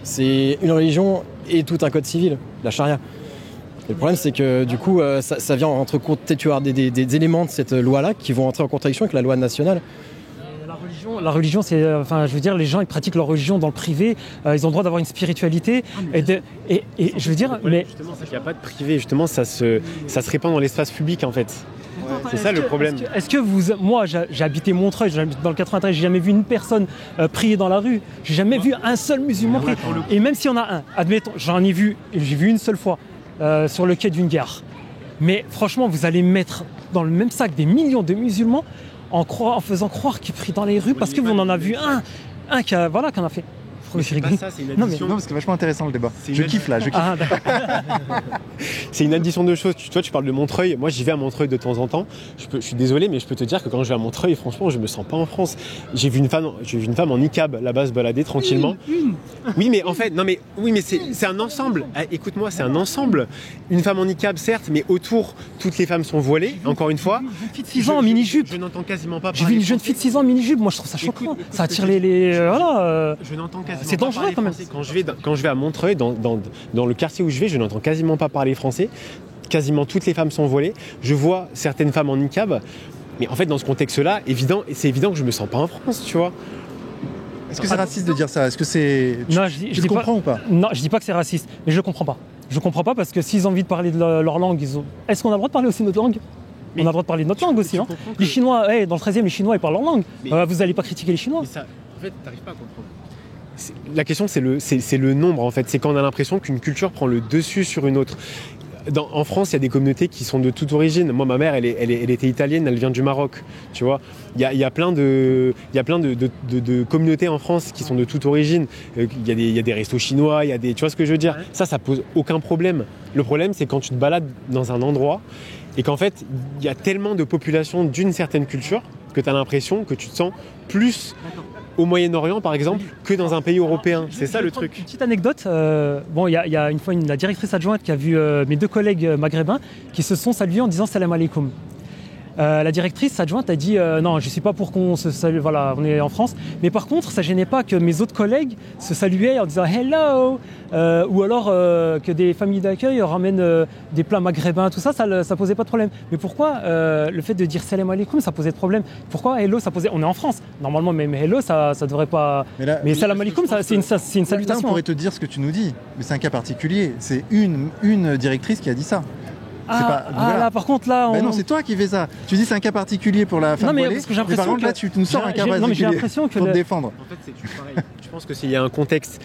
C'est une religion et tout un code civil, la charia. Et le problème, c'est que du coup, ça vient entre compte. Tu vas avoir des éléments de cette loi-là qui vont entrer en contradiction avec la loi nationale. La religion, c'est, je veux dire, les gens ils pratiquent leur religion dans le privé, ils ont le droit d'avoir une spiritualité. Et je veux dire, mais justement, c'est qu'il n'y a pas de privé. Justement, ça se répand dans l'espace public en fait. C'est ça le problème. Est-ce que moi, j'ai habité Montreuil, j'habite dans le 93, j'ai jamais vu une personne prier dans la rue. J'ai jamais vu un seul musulman prier. Et même s'il y en a un, admettons, j'ai vu une seule fois sur le quai d'une gare. Mais franchement, vous allez mettre dans le même sac des millions de musulmans en faisant croire qu'ils prient dans les rues parce que vous en avez vu un qui en a fait. C'est pas ça, c'est une addition. Non, parce que c'est vachement intéressant le débat. Je kiffe. Ah, c'est une addition de choses. Toi, tu parles de Montreuil. Moi, j'y vais à Montreuil de temps en temps. Je suis désolé, mais je peux te dire que quand je vais à Montreuil, franchement, je me sens pas en France. J'ai vu une femme en niqab là-bas se balader tranquillement. Oui, mais en fait, c'est un ensemble. Écoute-moi, c'est un ensemble. Une femme en niqab, certes, mais autour, toutes les femmes sont voilées. Encore une fois. Une fille de 6 ans en mini-jupe. Je n'entends quasiment pas. J'ai vu une jeune fille de 6 ans en mini-jupe. Moi, je trouve ça choquant. Ça attire les Je n'entends quasiment. C'est dangereux quand même. Quand je vais à Montreuil, dans le quartier où je vais, je n'entends quasiment pas parler français. Quasiment toutes les femmes sont voilées. Je vois certaines femmes en niqab. Mais en fait, dans ce contexte-là, c'est évident que je me sens pas en France, tu vois. Est-ce que c'est raciste de dire ça? Est-ce que c'est... Non, je comprends ou pas? Non, je dis pas que c'est raciste, mais je le comprends pas. Je comprends pas parce que s'ils ont envie de parler de leur langue, est-ce qu'on a le droit de parler aussi notre langue? On a le droit de parler de notre langue aussi. Hein. Les Chinois, dans le 13e, les Chinois, ils parlent leur langue. Vous n'allez pas critiquer les Chinois. Mais ça, en fait, t'arrives pas à comprendre. La question, c'est le nombre, en fait. C'est quand on a l'impression qu'une culture prend le dessus sur une autre. En France, il y a des communautés qui sont de toute origine. Moi, ma mère, elle était italienne, elle vient du Maroc. Tu vois, il y a plein de communautés en France qui sont de toute origine. Il y a des restos chinois, tu vois ce que je veux dire? Ça pose aucun problème. Le problème, c'est quand tu te balades dans un endroit et qu'en fait, il y a tellement de population d'une certaine culture que tu as l'impression que tu te sens plus au Moyen-Orient, par exemple, que dans un pays européen. C'est ça le truc. Une petite anecdote. Il y a une fois la directrice adjointe qui a vu mes 2 collègues maghrébins qui se sont salués en disant salam alaikum. La directrice adjointe a dit non, je ne suis pas pour qu'on se salue, voilà, on est en France. Mais par contre, ça ne gênait pas que mes autres collègues se saluaient en disant hello, ou alors que des familles d'accueil ramènent des plats maghrébins, tout ça, ça posait pas de problème. Mais pourquoi le fait de dire salam alaikum, ça posait de problème? Pourquoi hello, ça posait? On est en France, normalement, mais hello, ça devrait pas. Mais salam alaikum, c'est une salutation. Là, on pourrait te dire ce que tu nous dis, mais c'est un cas particulier. C'est une directrice qui a dit ça. Là, par contre, là... non, c'est toi qui fais ça. Tu dis c'est un cas particulier pour la femme voilée, parce que j'ai l'impression par contre, là, tu nous sors un cas particulier pour te défendre. En fait, c'est pareil. Je pense que s'il y a un contexte,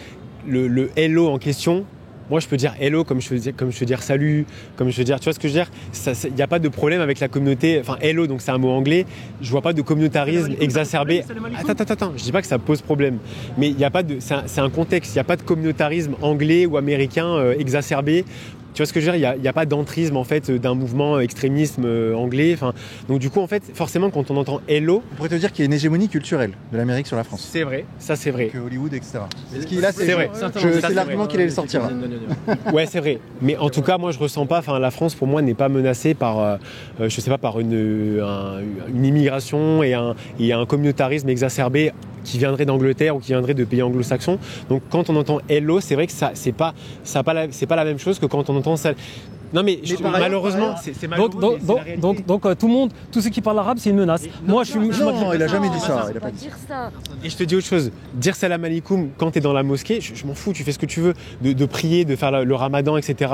le hello en question, moi, je peux dire hello comme je peux dire salut, comme je peux dire... Tu vois ce que je veux dire? Il n'y a pas de problème avec la communauté... Enfin, hello, donc c'est un mot anglais. Je vois pas de communautarisme exacerbé. Attends. Je dis pas que ça pose problème. Mais il y a pas de... C'est un contexte. Il n'y a pas de communautarisme anglais ou américain exacerbé. Tu vois ce que je veux dire? Il n'y a pas d'entrisme en fait d'un mouvement extrémisme anglais. Donc du coup en fait forcément quand on entend hello, on pourrait te dire qu'il y a une hégémonie culturelle de l'Amérique sur la France. C'est vrai, ça c'est vrai. Que Hollywood, etc. C'est vrai. C'est l'argument qu'il allait sortir là. Ouais, c'est vrai. Mais en tout cas moi je ressens pas. Enfin la France pour moi n'est pas menacée par je sais pas par une immigration et un communautarisme exacerbé qui viendrait d'Angleterre ou qui viendrait de pays anglo-saxons. Donc quand on entend hello, c'est vrai que c'est pas la même chose que quand on entend ça. Non mais malheureusement, c'est malheureux. Donc tout le monde, tous ceux qui parlent arabe, c'est une menace. Moi, non, il a jamais dit ça. Il a pas dit ça. Et je te dis autre chose. Dire salam alaikum quand t'es dans la mosquée, je m'en fous. Tu fais ce que tu veux, de prier, de faire le ramadan, etc.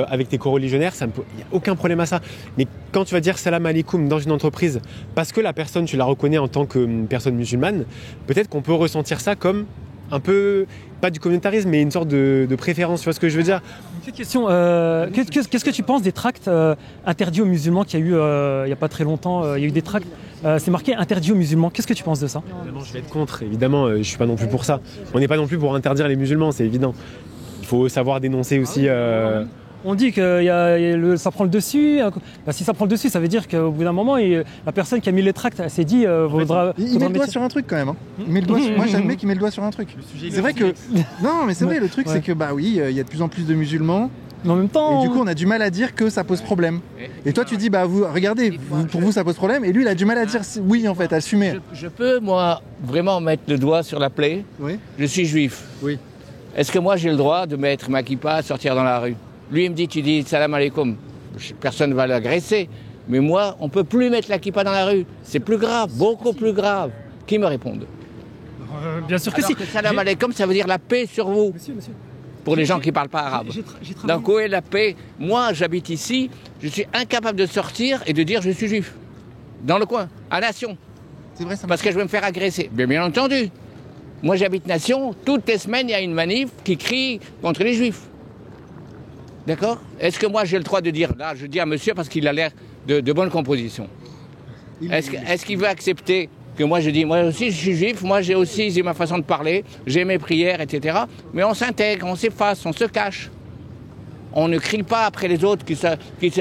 Avec tes coreligionnaires, il n'y a aucun problème à ça. Mais quand tu vas dire salam alaikum dans une entreprise, parce que la personne, tu la reconnais en tant que personne musulmane, peut-être qu'on peut ressentir ça comme un peu, pas du communautarisme, mais une sorte de préférence, tu vois ce que je veux dire? Une petite question, qu'est-ce que tu penses des tracts interdits aux musulmans qu'il y a eu il n'y a pas très longtemps? Il y a eu des tracts, c'est marqué interdit aux musulmans, qu'est-ce que tu penses de ça? Évidemment, je vais être contre, évidemment, je ne suis pas non plus pour ça. On n'est pas non plus pour interdire les musulmans, c'est évident. faut savoir dénoncer aussi. On dit que ça prend le dessus. Bah, si ça prend le dessus, ça veut dire qu'au bout d'un moment, la personne qui a mis les tracts, elle s'est dit... il met le doigt sur un truc quand même. Hein. Il met le doigt moi, j'admets qu'il met le doigt sur un truc. C'est vrai que... Non, mais c'est vrai, le truc, c'est que, bah oui, il y a de plus en plus de musulmans. Mais en même temps... Et du coup, on a du mal à dire que ça pose problème. Et toi, tu dis, bah vous, regardez, pour vous, ça pose problème. Et lui, il a du mal à dire oui, en fait, à assumer. Je peux, moi, vraiment mettre le doigt sur la plaie. Oui. Je suis juif. Oui. Est-ce que moi, j'ai le droit de mettre ma kippa, sortir dans la rue? Lui, il me dit, tu dis salam alaikum. Personne ne va l'agresser. Mais moi, on ne peut plus mettre la kippa dans la rue. C'est plus grave, beaucoup plus grave. Qui me réponde? Bien sûr que alors si. Que salam alaikum, ça veut dire la paix sur vous. Monsieur. Pour les gens qui ne parlent pas arabe. Donc où est la paix? Moi, j'habite ici, je suis incapable de sortir et de dire je suis juif. Dans le coin, à Nation. C'est vrai, ça parce que je vais me faire agresser. Mais bien entendu. Moi, j'habite Nation. Toutes les semaines, il y a une manif qui crie contre les juifs. D'accord? Est-ce que moi, j'ai le droit de dire... Là, je dis à monsieur parce qu'il a l'air de bonne composition. Est-ce qu'il veut accepter que moi, je dis, moi aussi, je suis juif, moi, j'ai ma façon de parler, j'ai mes prières, etc. Mais on s'intègre, on s'efface, on se cache. On ne crie pas après les autres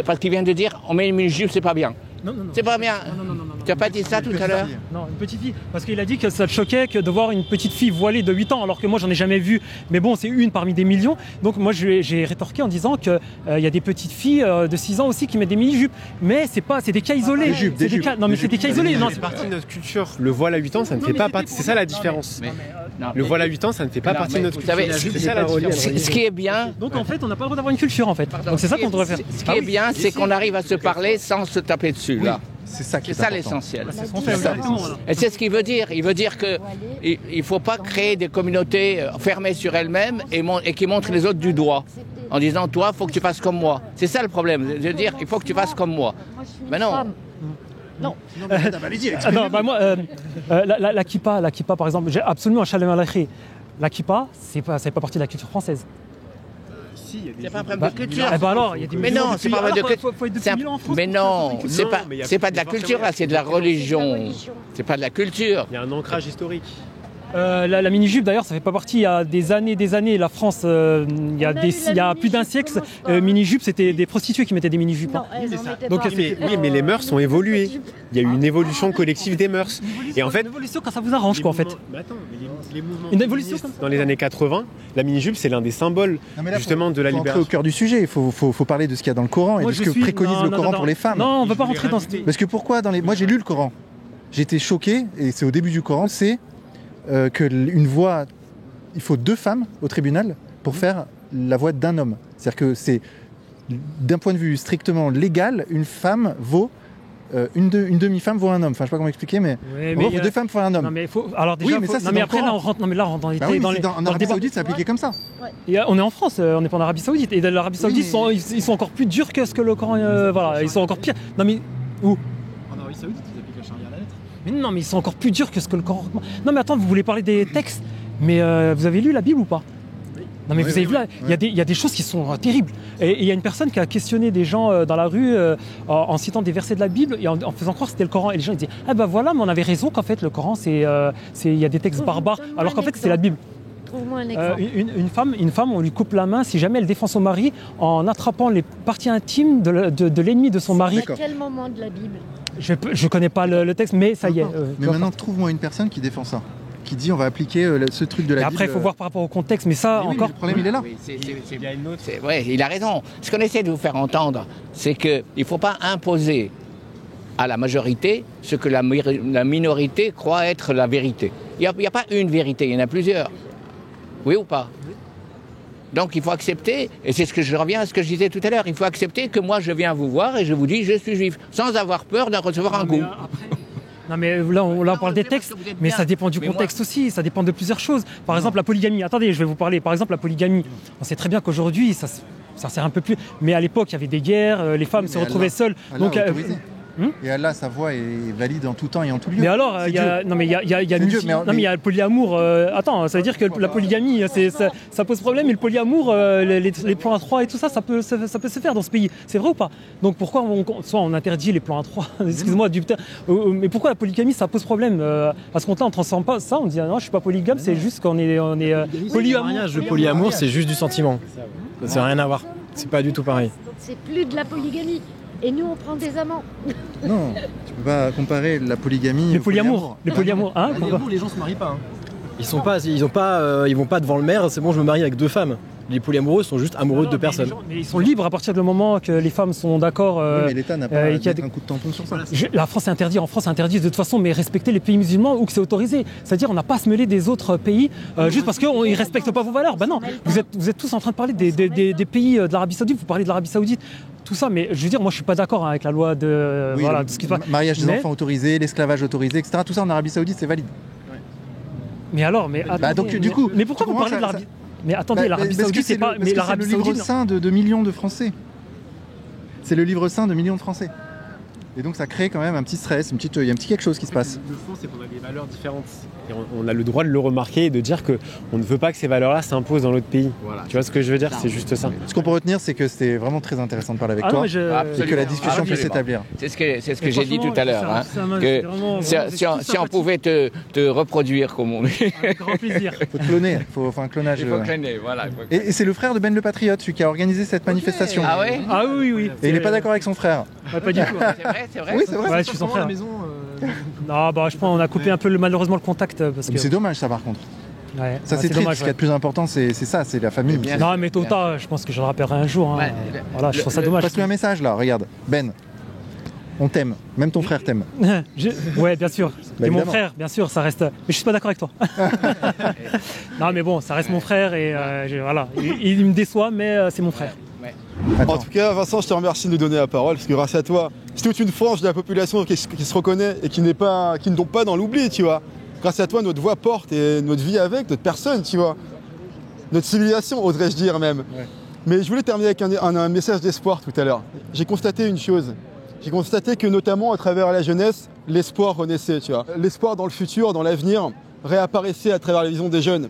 parce qu'ils viennent de dire, on met une juive, c'est pas bien. Non. C'est pas bien. Tu n'as pas dit ça tout à l'heure? Non, une petite fille. Parce qu'il a dit que ça te choquait que de voir une petite fille voilée de 8 ans, alors que moi, j'en ai jamais vu. Mais bon, c'est une parmi des millions. Donc moi, j'ai rétorqué en disant qu'il y a des petites filles de 6 ans aussi qui mettent des mini-jupes. Mais c'est des cas isolés. Des jupes. Non, mais c'est des cas isolés. Non, c'est partie de notre culture. Le voile à 8 ans, ça ne fait pas partie. C'est ça la différence. Le voile à 8 ans, ça ne fait pas partie de notre culture. C'est ça la différence. Ce qui est bien... Donc en fait, on n'a pas le droit d'avoir une culture, en fait. Donc c'est ça qu'on devrait faire. Ce qui est bien, c'est qu'on arrive à se parler sans se taper dessus, là. C'est ça l'essentiel. Et c'est ce qu'il veut dire. Il veut dire qu'il ne faut pas créer des communautés fermées sur elles-mêmes et qui montrent les autres du doigt. En disant, toi, il faut que tu fasses comme moi. C'est ça le problème. De dire, il faut que tu fasses comme moi. Mais non. Non. La kippa, par exemple, j'ai absolument un shalom aleichem. La kippa, c'est pas partie de la culture française. C'est pas un problème de culture. Alors, il y a des mais non, c'est pas un problème de culture. Mais non, c'est pas de la culture là, c'est de la religion. C'est pas de la culture. Il y a un ancrage historique. La mini-jupe d'ailleurs ça fait pas partie, il y a des années, la France, il y a plus d'un siècle, mini-jupe c'était des prostituées qui mettaient des mini-jupes. Non, mais les mœurs ont évolué. Il y a eu une évolution collective des mœurs. Et en fait, une évolution quand ça vous arrange quoi en fait. Mais attends, les mouvements une évolution dans les années 80, la mini-jupe c'est l'un des symboles justement de la libération. Au cœur du sujet, il faut parler de ce qu'il y a dans le Coran et de ce que préconise le Coran pour les femmes. Non, on ne va pas rentrer dans ce... Parce que pourquoi moi j'ai lu le Coran, j'ai été choqué et c'est au début du Coran, c'est qu'une voix, il faut 2 femmes au tribunal pour faire la voix d'un homme. C'est-à-dire que c'est, d'un point de vue strictement légal, une femme vaut, une demi-femme vaut un homme. Enfin, je sais pas comment expliquer, mais en gros, 2 femmes font un homme. Non, mais alors déjà, oui, mais ça, c'est mais après, là, on rentre dans les... en Arabie Saoudite, c'est appliqué comme ça. Ouais. On est en France, on n'est pas en Arabie Saoudite. Et dans l'Arabie Saoudite, ils sont encore plus durs que ce que le Coran... voilà, ils sont encore pires. Non, mais... Où? En Arabie Saoudite, ils appliquent la charia à la lettre. Mais non, mais ils sont encore plus durs que ce que le Coran recommande. Non, mais attends, vous voulez parler des textes, mais vous avez lu la Bible ou pas? Non, mais vous avez vu là, il y a des choses qui sont terribles. Et il y a une personne qui a questionné des gens dans la rue en citant des versets de la Bible et en faisant croire que c'était le Coran. Et les gens ils disaient, ah ben voilà, mais on avait raison qu'en fait le Coran, il y a des textes barbares, alors qu'en fait c'est la Bible. Trouve-moi un exemple. Une femme, on lui coupe la main si jamais elle défend son mari en attrapant les parties intimes de l'ennemi de son mari. À quel moment de la Bible? Je connais pas le texte, mais ça y est. Mais maintenant, trouve-moi une personne qui défend ça, qui dit on va appliquer ce truc de la Bible. Après, il faut voir par rapport au contexte, mais ça oui, encore. Mais le problème, il est là. C'est vrai, il a raison. Ce qu'on essaie de vous faire entendre, c'est qu'il ne faut pas imposer à la majorité ce que la minorité croit être la vérité. Il n'y a pas une vérité, il y en a plusieurs. Oui ou pas? Donc il faut accepter, et c'est ce que je reviens à ce que je disais tout à l'heure, il faut accepter que moi je viens vous voir et je vous dis je suis juif, sans avoir peur de recevoir un coup. Non mais là on parle des textes, mais ça dépend du contexte aussi, ça dépend de plusieurs choses. Par exemple la polygamie, attendez, je vais vous parler, par exemple la polygamie, on sait très bien qu'aujourd'hui ça sert un peu plus, mais à l'époque il y avait des guerres, les femmes se retrouvaient seules, donc... Et Allah, sa voix est valide en tout temps et en tout lieu. Mais alors, il y a le polyamour. Attends, ça veut dire que la polygamie, ça pose problème, et le polyamour, les plans à 3 et tout ça, ça peut se faire dans ce pays. C'est vrai ou pas? Donc pourquoi on interdit les plans à 3? Excuse-moi, mais pourquoi la polygamie, ça pose problème? À ce compte-là, on ne transforme pas ça, on dit non, je suis pas polygame, c'est juste qu'on est polyamour. Le polyamour, c'est juste du sentiment. Ça n'a rien à voir. C'est pas du tout pareil. C'est plus de la polygamie. Et nous, on prend des amants. Non, tu peux pas comparer la polygamie au polyamour. Le polyamour, hein? Les gens se marient pas. Ils vont pas devant le maire, c'est bon, je me marie avec 2 femmes. Les polyamoureux sont juste amoureux de 2 personnes. Mais ils sont libres à partir du moment que les femmes sont d'accord. Mais l'État n'a pas un coup de tampon sur ça. La France est interdite. En France, c'est interdit de toute façon, mais respecter les pays musulmans où que c'est autorisé. C'est-à-dire, on n'a pas à se mêler des autres pays juste parce qu'ils ne respectent pas vos valeurs. Ben non, vous êtes tous en train de parler des pays de l'Arabie Saoudite. Vous parlez de l'Arabie Saoudite. Tout ça, mais je veux dire, moi je suis pas d'accord avec la loi de ce qui se passe. Mariage des enfants autorisé, l'esclavage autorisé, etc. Tout ça en Arabie Saoudite, c'est valide. Mais alors, attendez, mais pourquoi vous parlez de l'Arabie? Mais attendez, l'Arabie Saoudite, c'est pas. Mais l'Arabie Saoudite, c'est le livre saint de millions de Français. C'est le livre saint de millions de Français. Et donc ça crée quand même un petit stress, il y a un petit quelque chose qui se passe. Le fond, c'est qu'on a des valeurs différentes. Et on a le droit de le remarquer et de dire qu'on ne veut pas que ces valeurs-là s'imposent dans notre pays. Voilà. Tu vois ce que je veux dire? C'est juste ça. Ce qu'on peut retenir, c'est que c'était vraiment très intéressant de parler avec toi et que la discussion puisse s'établir. C'est ce que j'ai dit tout à l'heure. Si on pouvait te reproduire, comme on dit. Avec grand plaisir. Il faut te cloner, il faut un clonage. Il faut cloner, voilà. Et c'est le frère de Ben le Patriote, celui qui a organisé cette manifestation. Ah ouais? Ah oui. Et il n'est pas d'accord avec son frère. Pas du tout. C'est vrai? Oui, c'est vrai. Ouais, je suis son frère. Non, je pense qu'on a coupé un peu malheureusement le contact. Parce que... C'est dommage ça par contre. Ouais, ça c'est triste, ce qu'il y a de plus important c'est ça, c'est la famille. Non mais tôt ou tard, je pense que je le rappellerai un jour. Hein. Voilà, je trouve ça dommage. Passe-lui un message là, regarde. Ben, on t'aime, même ton frère t'aime. Ouais, bien sûr. Et mon frère, bien sûr, ça reste... Mais je suis pas d'accord avec toi. Non mais bon, ça reste mon frère et voilà. Il me déçoit mais c'est mon frère. En tout cas, Vincent, je te remercie de nous donner la parole, parce que grâce à toi, c'est toute une frange de la population qui se reconnaît et qui ne tombe pas dans l'oubli, tu vois. Grâce à toi, notre voix porte et notre vie avec, notre personne, tu vois. Notre civilisation, oserais-je dire même. Ouais. Mais je voulais terminer avec un message d'espoir tout à l'heure. J'ai constaté une chose. J'ai constaté que notamment à travers la jeunesse, l'espoir renaissait, tu vois. L'espoir dans le futur, dans l'avenir, réapparaissait à travers la vision des jeunes.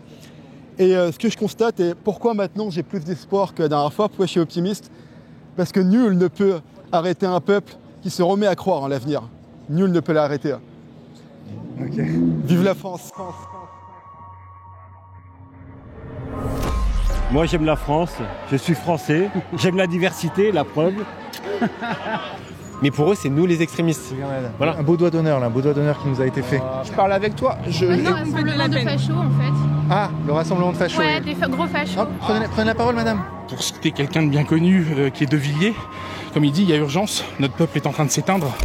Et ce que je constate, et pourquoi maintenant j'ai plus d'espoir que la dernière fois, pourquoi je suis optimiste? Parce que nul ne peut arrêter un peuple qui se remet à croire en l'avenir. Nul ne peut l'arrêter. Okay. Vive la France! Moi j'aime la France, je suis français, j'aime la diversité, la preuve. Mais pour eux, c'est nous les extrémistes. Voilà. Un beau doigt d'honneur, un beau doigt d'honneur qui nous a été fait. Je parle avec toi. Non, un rassemblement de fachos en fait. Ah, le rassemblement de fachos. Ouais, des gros fachos. Prenez la parole, madame. Pour citer quelqu'un de bien connu qui est de Villiers, comme il dit, il y a urgence, notre peuple est en train de s'éteindre.